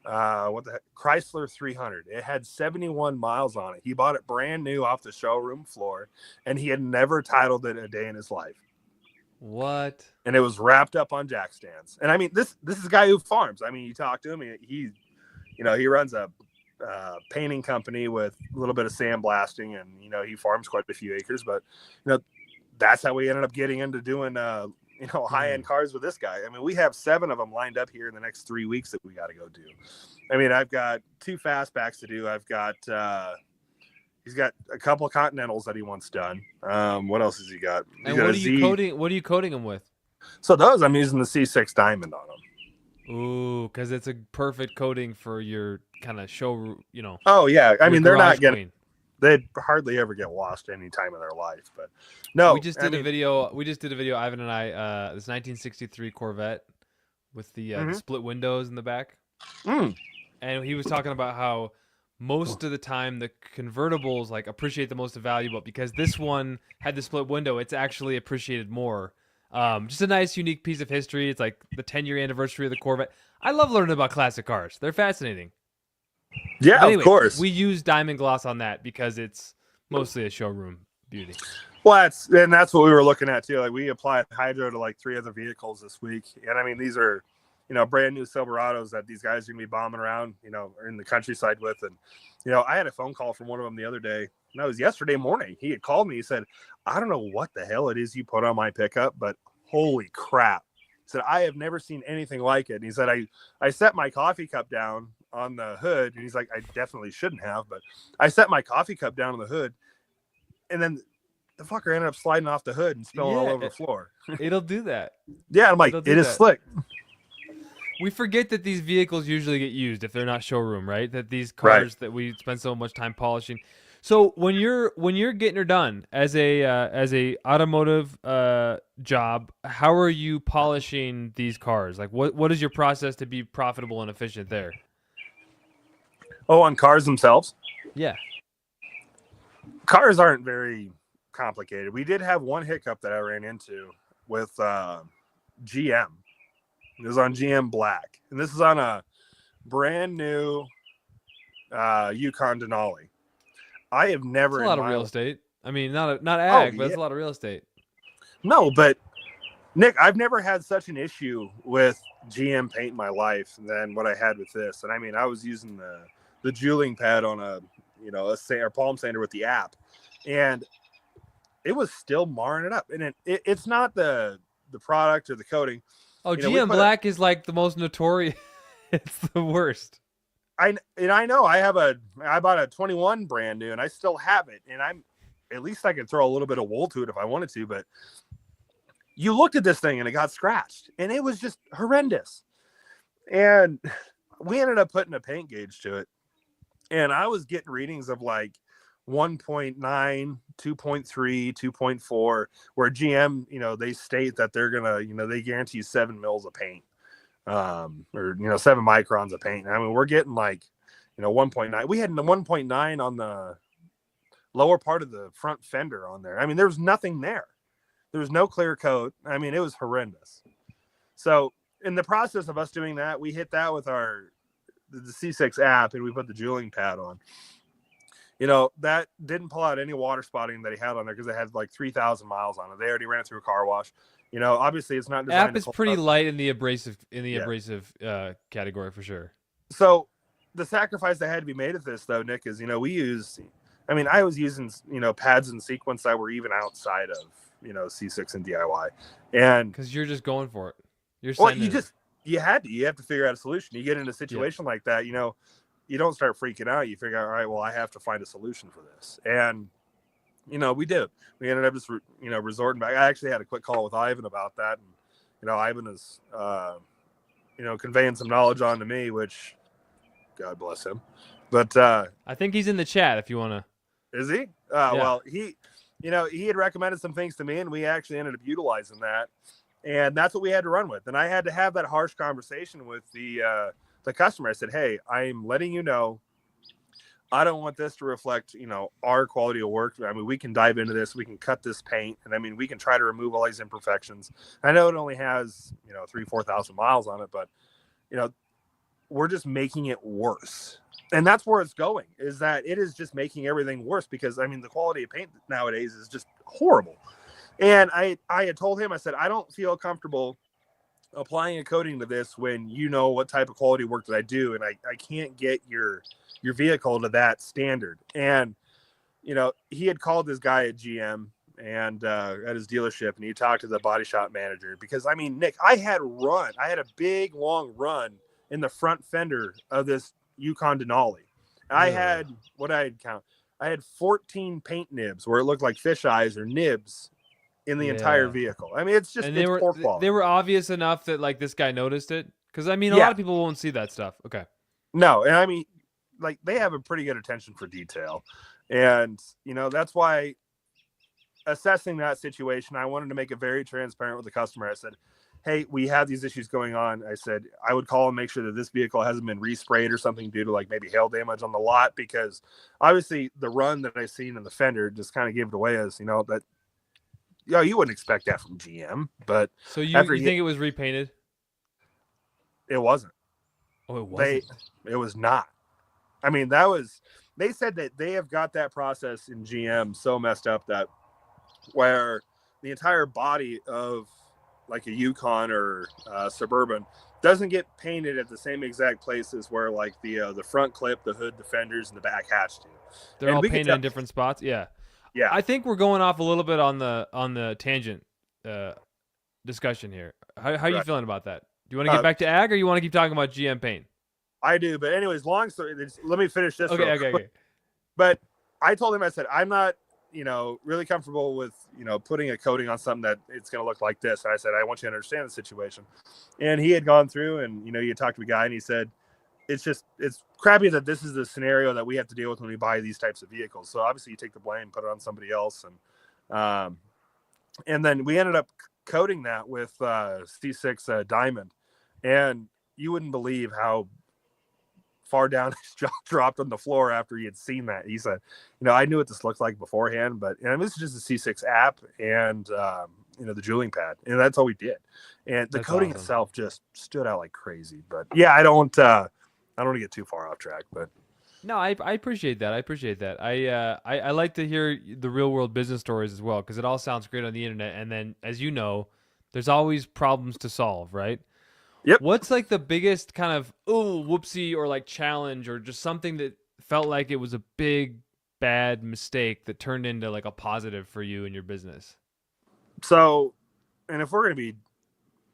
Speaker 2: Chrysler 300. It had 71 miles on it. He bought it brand new off the showroom floor, and he had never titled it a day in his life.
Speaker 1: What?
Speaker 2: And it was wrapped up on jack stands. And I mean, this is a guy who farms. I mean, you talk to him, he runs a painting company with a little bit of sandblasting, and he farms quite a few acres. But that's how we ended up getting into doing high-end cars with this guy. I mean, we have 7 of them lined up here in the next 3 weeks that we got to go do. I mean, I've got 2 fastbacks to do. I've got he's got a couple of Continentals that he wants done. What else has he got?
Speaker 1: And what are you coating them with?
Speaker 2: So those, I'm using the C6 Diamond on them.
Speaker 1: Ooh, because it's a perfect coating for your kind of show,
Speaker 2: Oh yeah, I mean, they're not getting.
Speaker 1: Queen.
Speaker 2: They hardly ever get washed any time in their life, but no.
Speaker 1: We just did a video, Ivan and I, this 1963 Corvette with the split windows in the back. And he was talking about how most of the time the convertibles like appreciate the most value, but because this one had the split window, it's actually appreciated more. Just a nice, unique piece of history. It's like the 10-year anniversary of the Corvette. I love learning about classic cars. They're fascinating.
Speaker 2: Yeah, anyway, of course.
Speaker 1: We use diamond gloss on that because it's mostly a showroom beauty.
Speaker 2: Well, that's what we were looking at too. Like, we applied hydro to like 3 other vehicles this week, and I mean, these are brand new Silverados that these guys are gonna be bombing around, in the countryside with. And I had a phone call from one of them the other day, and that was yesterday morning. He had called me. He said, "I don't know what the hell it is you put on my pickup, but holy crap!" He said, "I have never seen anything like it." And he said, I set my coffee cup down on the hood, and he's like, "I definitely shouldn't have, but I set my coffee cup down on the hood, and then the fucker ended up sliding off the hood and spilling all over the floor."
Speaker 1: It'll do that.
Speaker 2: Yeah, I'm like, it is slick.
Speaker 1: We forget that these vehicles usually get used if they're not showroom, right? That these cars that we spend so much time polishing. So when you're getting her done as a automotive job, how are you polishing these cars? Like, what is your process to be profitable and efficient there?
Speaker 2: Oh, on cars themselves?
Speaker 1: Yeah.
Speaker 2: Cars aren't very complicated. We did have one hiccup that I ran into with GM. It was on GM Black, and this is on a brand new Yukon Denali. I have
Speaker 1: It's
Speaker 2: never
Speaker 1: a
Speaker 2: in
Speaker 1: lot of
Speaker 2: my
Speaker 1: real
Speaker 2: life.
Speaker 1: estate. I mean, not
Speaker 2: Oh
Speaker 1: ag, but
Speaker 2: yeah,
Speaker 1: it's a lot of real estate.
Speaker 2: no, but Nick, I've never had such an issue with GM paint in my life than what I had with this. And I mean, I was using the jeweling pad on a palm sander with the app, and it was still marring it up. And it's not the product or the coating.
Speaker 1: Oh,
Speaker 2: You know, we
Speaker 1: GM
Speaker 2: put a
Speaker 1: Black is like the most notorious. It's the worst.
Speaker 2: I know I bought a 21 brand new and I still have it, and I'm at least I could throw a little bit of wool to it if I wanted to, but you looked at this thing and it got scratched and it was just horrendous. And we ended up putting a paint gauge to it, and I was getting readings of like 1.9, 2.3, 2.4, where GM, they state that they're gonna, they guarantee 7 mils of paint, or 7 microns of paint. I mean, we're getting like 1.9. We had the 1.9 on the lower part of the front fender on there. I mean, there was nothing there. There was no clear coat. I mean, it was horrendous. So in the process of us doing that, we hit that with the C6 app, and we put the jeweling pad on. That didn't pull out any water spotting that he had on there because it had like 3,000 miles on it. They already ran it through a car wash. Obviously it's not designed
Speaker 1: App is pretty light in the abrasive category for sure.
Speaker 2: So the sacrifice that had to be made of this, though, Nick, is I was using pads and sequence that were even outside of C6 and DIY, and
Speaker 1: because you're just going for it.
Speaker 2: You have to figure out a solution. You get in a situation like that, you don't start freaking out. You figure out, all right, well, I have to find a solution for this, and we did. We ended up just resorting back. I actually had a quick call with Ivan about that, and Ivan is conveying some knowledge on to me, which God bless him. But
Speaker 1: I think he's in the chat if you want to.
Speaker 2: Is he? Well, he had recommended some things to me, and we actually ended up utilizing that, and that's what we had to run with. And I had to have that harsh conversation with the customer. I said, hey, I'm letting you know, I don't want this to reflect, our quality of work. I mean, we can dive into this, we can cut this paint, and I mean, we can try to remove all these imperfections. I know it only has, 3,000-4,000 miles on it, but, we're just making it worse. And that's where it's going, is that it is just making everything worse, because I mean, the quality of paint nowadays is just horrible. And I had told him, I said, I don't feel comfortable applying a coating to this when what type of quality work that I do, and I can't get your vehicle to that standard. And he had called this guy at GM and at his dealership, and he talked to the body shop manager, because I mean, Nick, I had a big long run in the front fender of this Yukon Denali. I had I had 14 paint nibs where it looked like fish eyes or nibs in the entire vehicle. I mean, it's just poor quality.
Speaker 1: They were obvious enough that like this guy noticed it, because I mean, a lot of people won't see that stuff. Okay.
Speaker 2: No, and I mean, like, they have a pretty good attention for detail, and that's why, assessing that situation, I wanted to make it very transparent with the customer. I said, hey, we have these issues going on. I said I would call and make sure that this vehicle hasn't been resprayed or something due to like maybe hail damage on the lot, because obviously the run that I seen in the fender just kind of gave it away as that you wouldn't expect that from GM. But
Speaker 1: so you think it was repainted?
Speaker 2: It wasn't.
Speaker 1: Oh, it wasn't.
Speaker 2: It was not. I mean, they said that they have got that process in GM so messed up that where the entire body of like a Yukon or Suburban doesn't get painted at the same exact places where like the front clip, the hood, the fenders, and the back hatch do.
Speaker 1: They're all painted in different spots. Yeah. I think we're going off a little bit on the tangent discussion here. How are you feeling about that? Do you want to get back to ag, or you want to keep talking about GM paint?
Speaker 2: I do, but anyways, long story. Let me finish this.
Speaker 1: Okay.
Speaker 2: But I told him, I said, I'm not really comfortable with, putting a coating on something that it's going to look like this. And I said, I want you to understand the situation. And he had gone through and, you talked to a guy, and he said, it's crappy that this is the scenario that we have to deal with when we buy these types of vehicles. So obviously you take the blame, put it on somebody else. And then we ended up coating that with C6 Diamond. And you wouldn't believe how far down his jaw dropped on the floor after he had seen that. He said, I knew what this looked like beforehand, but this is just a C6 app and, the jeweling pad. And that's all we did. And the
Speaker 1: That's
Speaker 2: coating
Speaker 1: awesome.
Speaker 2: itself just stood out like crazy. But yeah, I don't want to get too far off track, but.
Speaker 1: No, I appreciate that. I appreciate that. I like to hear the real world business stories as well because it all sounds great on the internet. And then, as you know, there's always problems to solve, right?
Speaker 2: Yep.
Speaker 1: What's like the biggest kind of whoopsie or like challenge or just something that felt like it was a big bad mistake that turned into like a positive for you and your business?
Speaker 2: So, and if we're going to be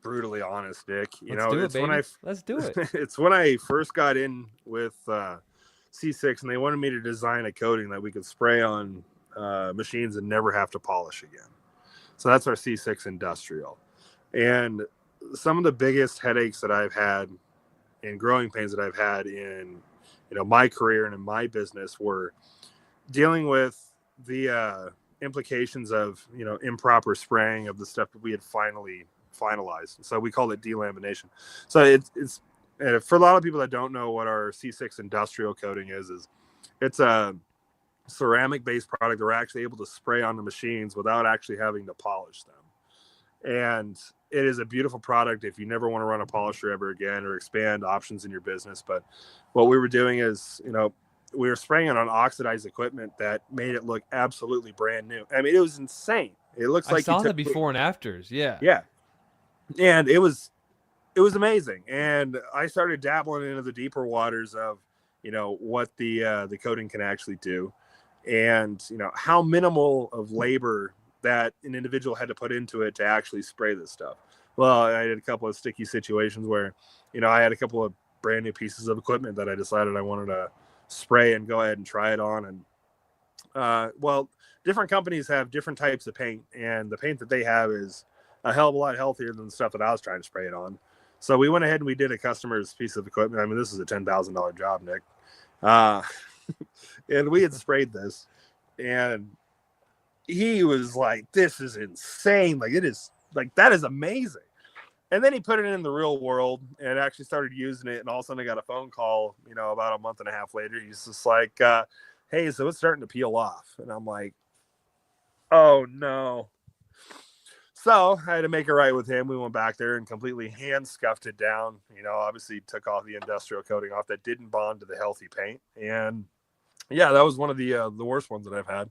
Speaker 2: brutally honest, Dick,
Speaker 1: Let's do it,
Speaker 2: it's
Speaker 1: baby. Let's do it.
Speaker 2: it's when I first got in with C6 and they wanted me to design a coating that we could spray on machines and never have to polish again. So that's our C6 industrial. And some of the biggest headaches that I've had and growing pains that I've had in, my career and in my business were dealing with the implications of, improper spraying of the stuff that we had finally finalized. So we call it delamination. So it's and for a lot of people that don't know what our C6 industrial coating is it's a ceramic based product that we're actually able to spray on the machines without actually having to polish them. And it is a beautiful product if you never want to run a polisher ever again or expand options in your business. But what we were doing is, we were spraying it on oxidized equipment that made it look absolutely brand new. I mean, it was insane. It looks like
Speaker 1: I saw the before and afters. Yeah.
Speaker 2: Yeah. And it was amazing. And I started dabbling into the deeper waters of, what the coating can actually do and, how minimal of labor that an individual had to put into it to actually spray this stuff. Well, I had a couple of sticky situations where, I had a couple of brand new pieces of equipment that I decided I wanted to spray and go ahead and try it on. And, different companies have different types of paint, and the paint that they have is a hell of a lot healthier than the stuff that I was trying to spray it on. So we went ahead and we did a customer's piece of equipment. I mean, this is a $10,000 job, Nick. And we had sprayed this, and he was like, this is insane. Like, it is like, that is amazing. And then he put it in the real world and actually started using it. And all of a sudden I got a phone call, about a month and a half later. He's just like, hey, so it's starting to peel off. And I'm like, oh no. So I had to make it right with him. We went back there and completely hand scuffed it down. Obviously took off the industrial coating off that didn't bond to the healthy paint. And yeah, that was one of the worst ones that I've had.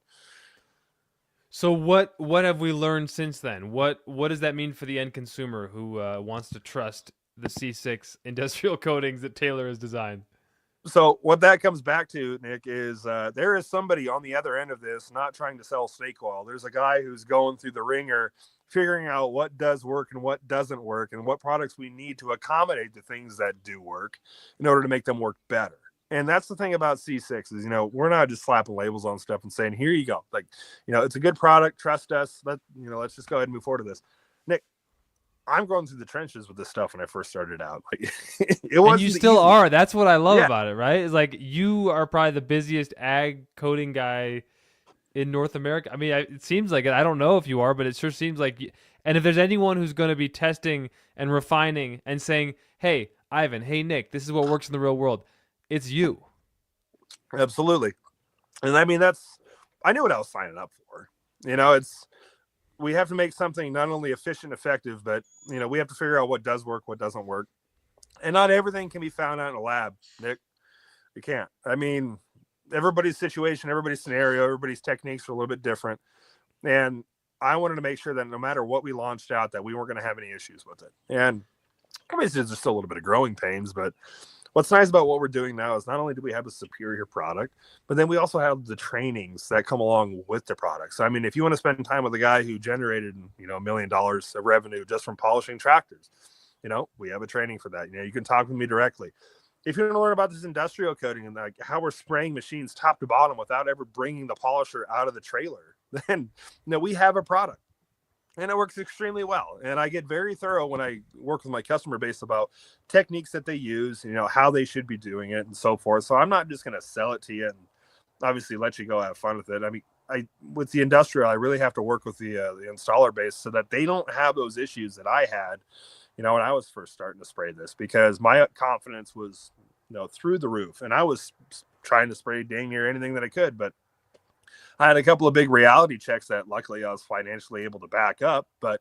Speaker 1: So what have we learned since then? What does that mean for the end consumer who wants to trust the C6 industrial coatings that Taylor has designed?
Speaker 2: So what that comes back to, Nick, is there is somebody on the other end of this not trying to sell snake oil. There's a guy who's going through the ringer, figuring out what does work and what doesn't work and what products we need to accommodate the things that do work in order to make them work better. And that's the thing about C6 is, we're not just slapping labels on stuff and saying, here you go. Like, it's a good product. Trust us. Let's just go ahead and move forward to this. Nick, I'm going through the trenches with this stuff when I first started out. Like, it was.
Speaker 1: And you still
Speaker 2: easy.
Speaker 1: are. That's what I love about it, right? It's like you are probably the busiest ag coating guy in North America. I mean, it seems like it. I don't know if you are, but it sure seems like. And if there's anyone who's going to be testing and refining and saying, hey, Ivan, hey, Nick, this is what works in the real world, it's you.
Speaker 2: Absolutely. And I mean, I knew what I was signing up for. We have to make something not only efficient, effective, but, we have to figure out what does work, what doesn't work. And not everything can be found out in a lab, Nick. You can't. I mean, everybody's situation, everybody's scenario, everybody's techniques are a little bit different. And I wanted to make sure that no matter what we launched out, that we weren't going to have any issues with it. And obviously there's still a little bit of growing pains, but what's nice about what we're doing now is not only do we have a superior product, but then we also have the trainings that come along with the product. So, I mean, if you want to spend time with a guy who generated, $1 million of revenue just from polishing tractors, we have a training for that. You can talk with me directly. If you want to learn about this industrial coating and like how we're spraying machines top to bottom without ever bringing the polisher out of the trailer, then, we have a product. And it works extremely well. And I get very thorough when I work with my customer base about techniques that they use, how they should be doing it and so forth. So I'm not just going to sell it to you and obviously let you go have fun with it. I mean, with the industrial, I really have to work with the installer base so that they don't have those issues that I had, when I was first starting to spray this, because my confidence was through the roof. And I was trying to spray dang near anything that I could, but I had a couple of big reality checks that luckily I was financially able to back up. But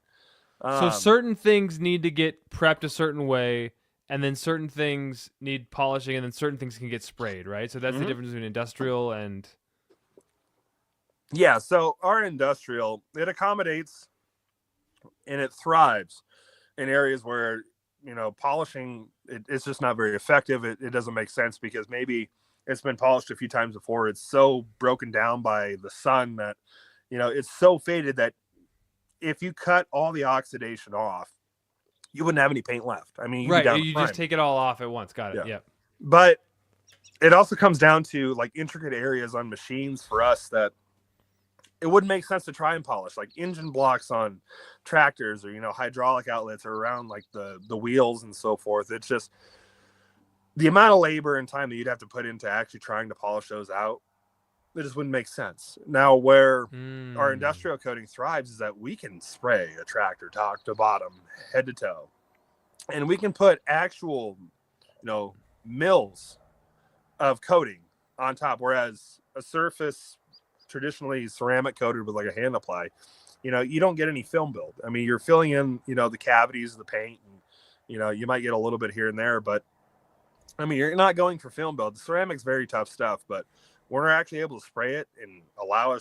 Speaker 1: So certain things need to get prepped a certain way, and then certain things need polishing, and then certain things can get sprayed, right? So that's the difference between industrial and...
Speaker 2: Yeah, so our industrial, it accommodates and it thrives in areas where, polishing, it's just not very effective. It doesn't make sense because maybe it's been polished a few times before. It's so broken down by the sun that, it's so faded that if you cut all the oxidation off, you wouldn't have any paint left. I mean, you'd be down
Speaker 1: you just take it all off at once. Got it. Yeah.
Speaker 2: But it also comes down to like intricate areas on machines for us that it wouldn't make sense to try and polish, like engine blocks on tractors or, hydraulic outlets or around like the wheels and so forth. It's just the amount of labor and time that you'd have to put into actually trying to polish those out. It just wouldn't make sense. Now, where our industrial coating thrives is that we can spray a tractor top to bottom, head to toe, and we can put actual, mills of coating on top. Whereas a surface traditionally ceramic coated with like a hand apply, you don't get any film build. I mean, you're filling in, the cavities of the paint, and you might get a little bit here and there, but I mean, you're not going for film build. The ceramic's very tough stuff, but when we're actually able to spray it and allow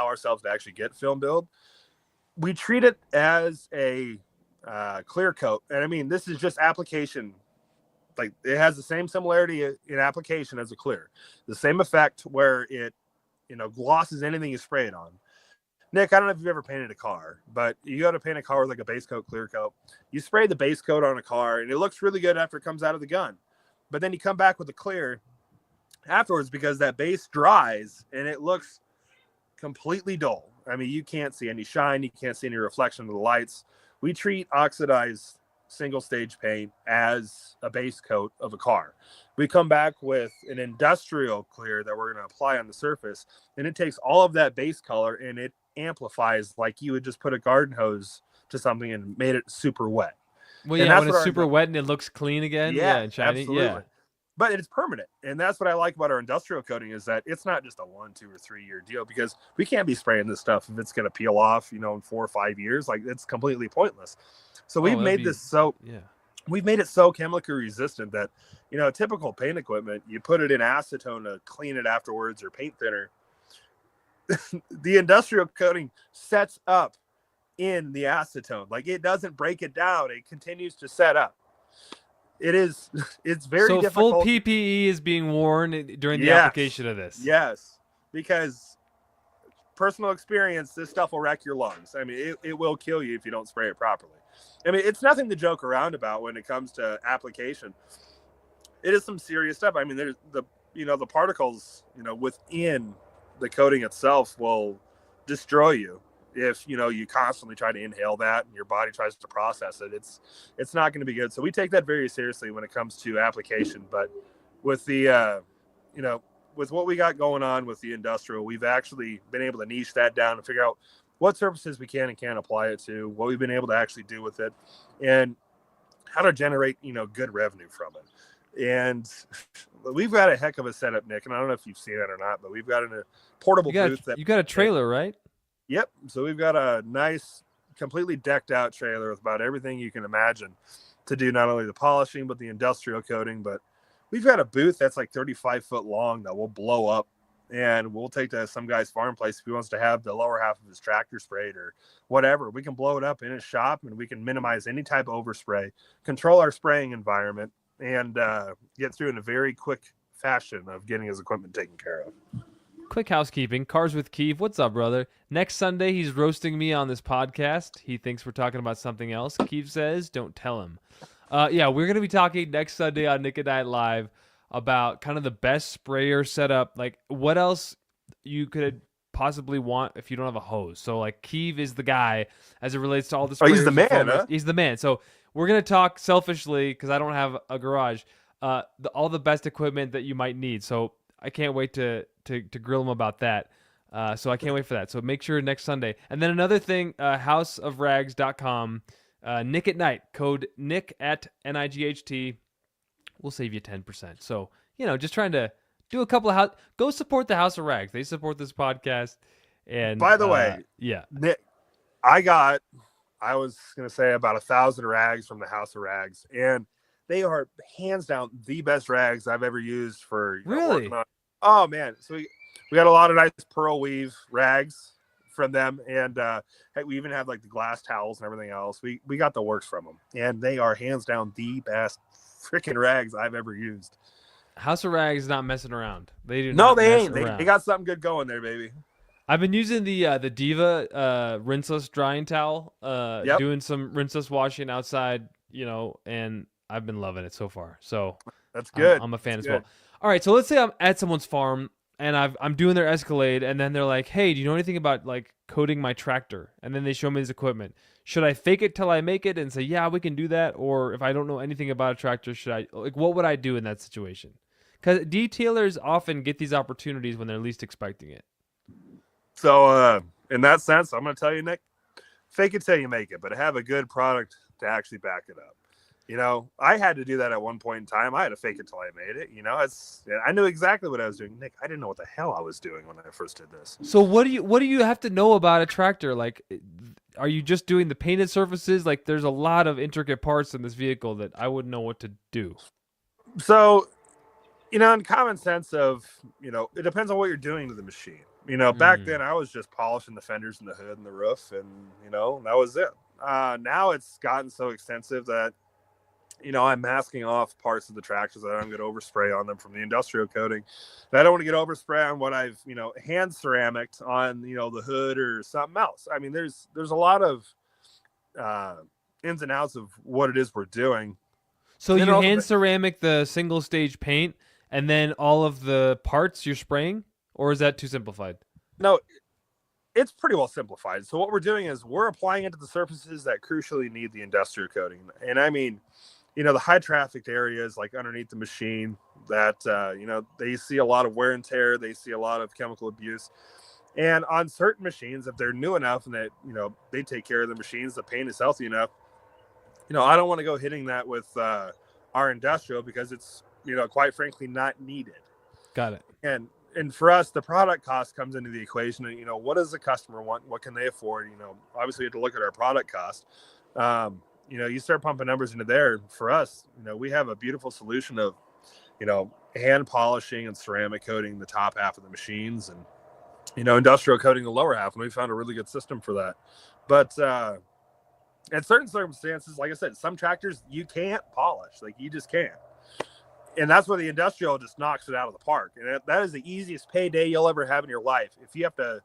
Speaker 2: ourselves to actually get film build, we treat it as a clear coat. And I mean, this is just application. Like it has the same similarity in application as a clear, the same effect where it, glosses anything you spray it on. Nick, I don't know if you've ever painted a car, but you go to paint a car with like a base coat, clear coat. You spray the base coat on a car and it looks really good after it comes out of the gun. But then you come back with a clear afterwards because that base dries and it looks completely dull. I mean, you can't see any shine. You can't see any reflection of the lights. We treat oxidized single stage paint as a base coat of a car. We come back with an industrial clear that we're going to apply on the surface, and it takes all of that base color and it amplifies like you would just put a garden hose to something and made it super wet.
Speaker 1: Well, yeah, when it's super wet and it looks clean again. Yeah, and shiny.
Speaker 2: Absolutely.
Speaker 1: Yeah.
Speaker 2: But it's permanent. And that's what I like about our industrial coating is that it's not just a 1, 2, or 3 year deal, because we can't be spraying this stuff if it's going to peel off, in 4 or 5 years. Like, it's completely pointless. So we've made this we've made it so chemically resistant that, typical paint equipment, you put it in acetone to clean it afterwards or paint thinner. The industrial coating sets up in the acetone. Like, it doesn't break it down. It continues to set up. It's very difficult.
Speaker 1: So full PPE is being worn during the application of this.
Speaker 2: Yes, because personal experience, this stuff will wreck your lungs. I mean, it will kill you if you don't spray it properly. I mean, it's nothing to joke around about when it comes to application. It is some serious stuff. I mean, there's the particles, within the coating itself will destroy you. If you constantly try to inhale that and your body tries to process it, it's not going to be good. So we take that very seriously when it comes to application. But with the with what we got going on with the industrial, we've actually been able to niche that down and figure out what surfaces we can and can't apply it to, what we've been able to actually do with it, and how to generate good revenue from it. And we've got a heck of a setup, Nick, and I don't know if you've seen it or not, but we've got a portable booth.
Speaker 1: You got a trailer, right?
Speaker 2: Yep. So we've got a nice, completely decked out trailer with about everything you can imagine to do not only the polishing, but the industrial coating. But we've got a booth that's like 35 foot long that will blow up, and we'll take to some guy's farm place if he wants to have the lower half of his tractor sprayed or whatever. We can blow it up in his shop, and we can minimize any type of overspray, control our spraying environment, and get through in a very quick fashion of getting his equipment taken care of.
Speaker 1: Quick housekeeping. Cars with Keeve. What's up, brother? Next Sunday, he's roasting me on this podcast. He thinks we're talking about something else. Keeve says, don't tell him. We're going to be talking next Sunday on Nick at Night Live about kind of the best sprayer setup. Like, what else you could possibly want if you don't have a hose. So, like, Keeve is the guy as it relates to all the sprayers.
Speaker 2: Oh, he's the man, huh?
Speaker 1: He's the man. So, we're going to talk selfishly, because I don't have a garage, all the best equipment that you might need. So, I can't wait to grill him about that. So I can't wait for that. So make sure next Sunday. And then another thing, houseofrags.com, Nick at Night, code Nick at NIGHT. we'll save you 10%. So, just trying to do a couple of go support the House of Rags. They support this podcast. And
Speaker 2: By the way,
Speaker 1: yeah.
Speaker 2: Nick, I was gonna say about 1,000 rags from the House of Rags, and they are hands down the best rags I've ever used for
Speaker 1: Really?
Speaker 2: working on. Oh man, so we got a lot of nice pearl weave rags from them, and we even have like the glass towels and everything else. We got the works from them, and they are hands down the best freaking rags I've ever used.
Speaker 1: House of Rags is not messing around. They do
Speaker 2: No,
Speaker 1: not
Speaker 2: they
Speaker 1: mess
Speaker 2: ain't.
Speaker 1: around.
Speaker 2: They got something good going there, baby.
Speaker 1: I've been using the Diva rinseless drying towel,
Speaker 2: Yep.
Speaker 1: doing some rinseless washing outside, and I've been loving it so far. So
Speaker 2: That's good.
Speaker 1: I'm a fan
Speaker 2: That's
Speaker 1: as well.
Speaker 2: good.
Speaker 1: All right, so let's say I'm at someone's farm and I'm doing their Escalade, and then they're like, "Hey, do you know anything about like coating my tractor?" And then they show me this equipment. Should I fake it till I make it and say, "Yeah, we can do that," or if I don't know anything about a tractor, what would I do in that situation? Because detailers often get these opportunities when they're least expecting it.
Speaker 2: So in that sense, I'm going to tell you, Nick, fake it till you make it, but have a good product to actually back it up. I had to do that at one point in time. I had to fake it till I made it. I knew exactly what I was doing. Nick, I didn't know what the hell I was doing when I first did this.
Speaker 1: So what do you have to know about a tractor? Like, are you just doing the painted surfaces? Like, there's a lot of intricate parts in this vehicle that I wouldn't know what to do.
Speaker 2: So, in common sense of, it depends on what you're doing to the machine. Back then I was just polishing the fenders and the hood and the roof, and, that was it. Now it's gotten so extensive that, I'm masking off parts of the tractors that I'm going to overspray on them from the industrial coating. And I don't want to get overspray on what I've, hand ceramicked on, the hood or something else. I mean, there's a lot of ins and outs of what it is we're doing.
Speaker 1: So you hand ceramic the single stage paint and then all of the parts you're spraying, or is that too simplified?
Speaker 2: No, it's pretty well simplified. So what we're doing is we're applying it to the surfaces that crucially need the industrial coating. And I mean, the high trafficked areas like underneath the machine that, they see a lot of wear and tear. They see a lot of chemical abuse. And on certain machines, if they're new enough and that, they take care of the machines, the paint is healthy enough, I don't want to go hitting that with our industrial because it's, quite frankly, not needed.
Speaker 1: Got it.
Speaker 2: And for us, the product cost comes into the equation. What does the customer want? What can they afford? Obviously, you have to look at our product cost. You start pumping numbers into there. For us, we have a beautiful solution of, hand polishing and ceramic coating the top half of the machines and, industrial coating the lower half. And we found a really good system for that. But in certain circumstances, like I said, some tractors you can't polish. Like you just can't. And that's where the industrial just knocks it out of the park. And that is the easiest payday you'll ever have in your life. If you have to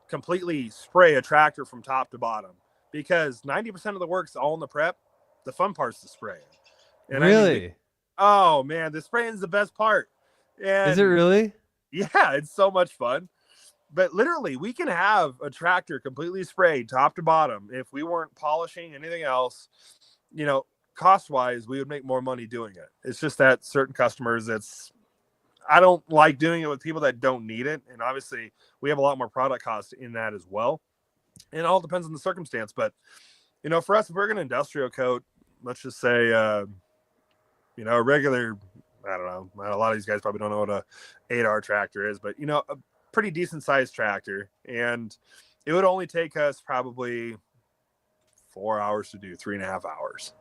Speaker 2: completely spray a tractor from top to bottom, because 90% of the work's all in the prep. The fun part's the spraying. And
Speaker 1: really?
Speaker 2: Oh man, the spraying is the best part. And
Speaker 1: is it really?
Speaker 2: Yeah, it's so much fun. But literally, we can have a tractor completely sprayed top to bottom. If we weren't polishing anything else, cost-wise, we would make more money doing it. It's just that certain customers, I don't like doing it with people that don't need it. And obviously, we have a lot more product cost in that as well. And it all depends on the circumstance. But, for us, if we're going to industrial coat, let's just say, a regular, I don't know, a lot of these guys probably don't know what a 8R tractor is, but, a pretty decent sized tractor. And it would only take us probably 4 hours to do, 3.5 hours.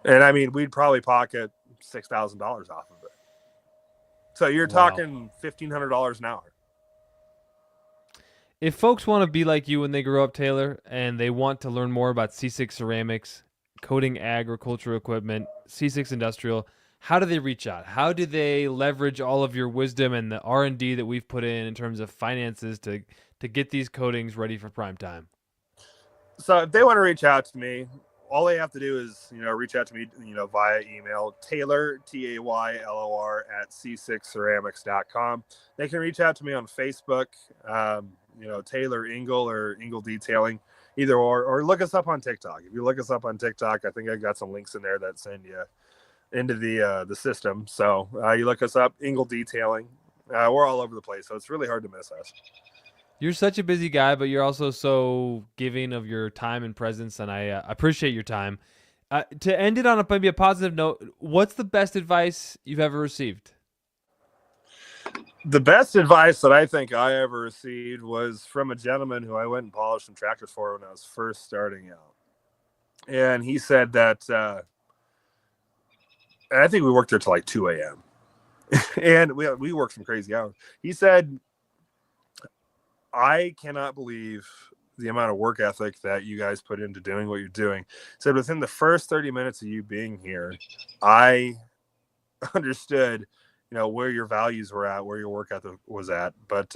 Speaker 2: And I mean, we'd probably pocket $6,000 off of it. So you're talking $1,500 an hour.
Speaker 1: If folks want to be like you when they grow up, Taylor, and they want to learn more about C6 Ceramics, coating agricultural equipment, C6 Industrial, how do they reach out? How do they leverage all of your wisdom and the R&D that we've put in terms of finances to get these coatings ready for prime time?
Speaker 2: So if they want to reach out to me, all they have to do is, reach out to me, via email, Taylor, Taylor at c6ceramics.com. They can reach out to me on Facebook, Taylor Engel or Engel Detailing, either or look us up on TikTok. If you look us up on TikTok, I think I got some links in there that send you into the system. So you look us up, Engel Detailing. We're all over the place, so it's really hard to miss us.
Speaker 1: You're such a busy guy, but you're also so giving of your time and presence, and I appreciate your time. To end it on maybe a positive note, what's the best advice you've ever received?
Speaker 2: The best advice that I think I ever received was from a gentleman who I went and polished some tractors for when I was first starting out. And he said that, and I think we worked there till like 2 a.m. and we worked some crazy hours. He said, I cannot believe the amount of work ethic that you guys put into doing what you're doing. He said within the first 30 minutes of you being here, I understood, where your values were at, where your work ethic was at. But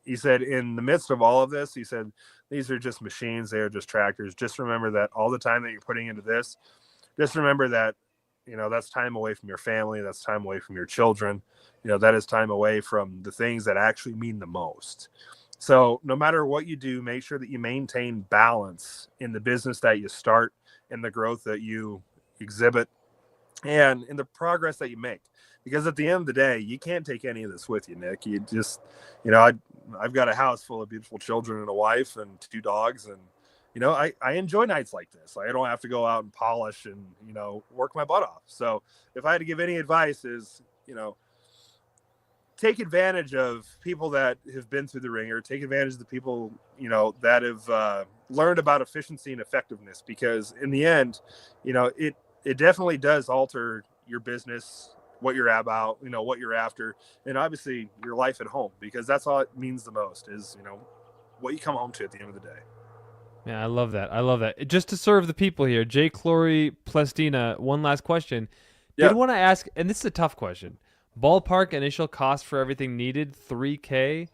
Speaker 2: he said, in the midst of all of this, he said, these are just machines. They are just tractors. Just remember that all the time that you're putting into this, just remember that, that's time away from your family. That's time away from your children. That is time away from the things that actually mean the most. So no matter what you do, make sure that you maintain balance in the business that you start, in the growth that you exhibit, and in the progress that you make. Because at the end of the day, you can't take any of this with you, Nick. You just, I've got a house full of beautiful children and a wife and 2 dogs. And, I enjoy nights like this. I don't have to go out and polish and, work my butt off. So if I had to give any advice is, take advantage of people that have been through the ringer, take advantage of the people, that have learned about efficiency and effectiveness, because in the end, it definitely does alter your business, what you're about, what you're after, and obviously your life at home, because that's all it means the most is, what you come home to at the end of the day.
Speaker 1: Yeah, I love that. I love that. Just to serve the people here, Jay Clory Plestina, one last question.
Speaker 2: Yeah.
Speaker 1: Did want to ask, and this is a tough question. Ballpark initial cost for everything needed, $3K.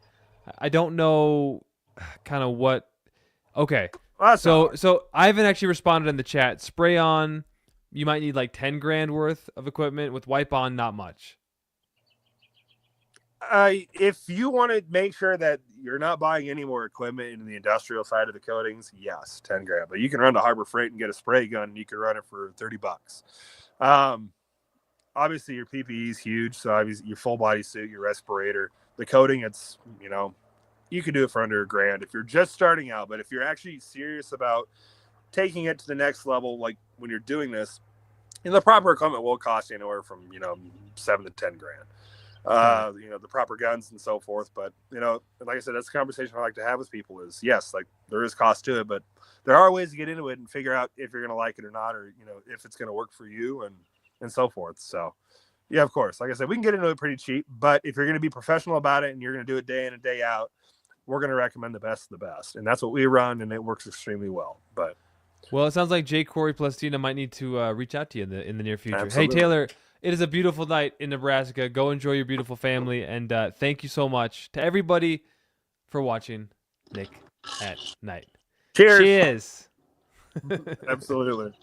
Speaker 1: I don't know kind of what. Okay.
Speaker 2: Well,
Speaker 1: so Ivan actually responded in the chat. Spray on, you might need like 10 grand worth of equipment. With wipe on, not much.
Speaker 2: If you want to make sure that you're not buying any more equipment in the industrial side of the coatings, yes, 10 grand. But you can run to Harbor Freight and get a spray gun, and you can run it for $30. Obviously your PPE is huge. So obviously your full body suit, your respirator, the coating, it's, you could do it for under $1,000 if you're just starting out. But if you're actually serious about taking it to the next level, like when you're doing this, the proper equipment will cost you anywhere from, 7 to 10 grand. The proper guns and so forth. But, like I said, that's a conversation I like to have with people is, yes, like there is cost to it, but there are ways to get into it and figure out if you're going to like it or not, or, if it's going to work for you and so forth. So yeah, of course, like I said, we can get into it pretty cheap, but if you're going to be professional about it and you're going to do it day in and day out, we're going to recommend the best of the best. And that's what we run, and it works extremely well. But
Speaker 1: well, it sounds like Jay Corey Plestina might need to reach out to you in the near future.
Speaker 2: Absolutely.
Speaker 1: Hey, Taylor, it is a beautiful night in Nebraska. Go enjoy your beautiful family, and thank you so much to everybody for watching Nick at Night.
Speaker 2: Cheers.
Speaker 1: Cheers.
Speaker 2: Absolutely.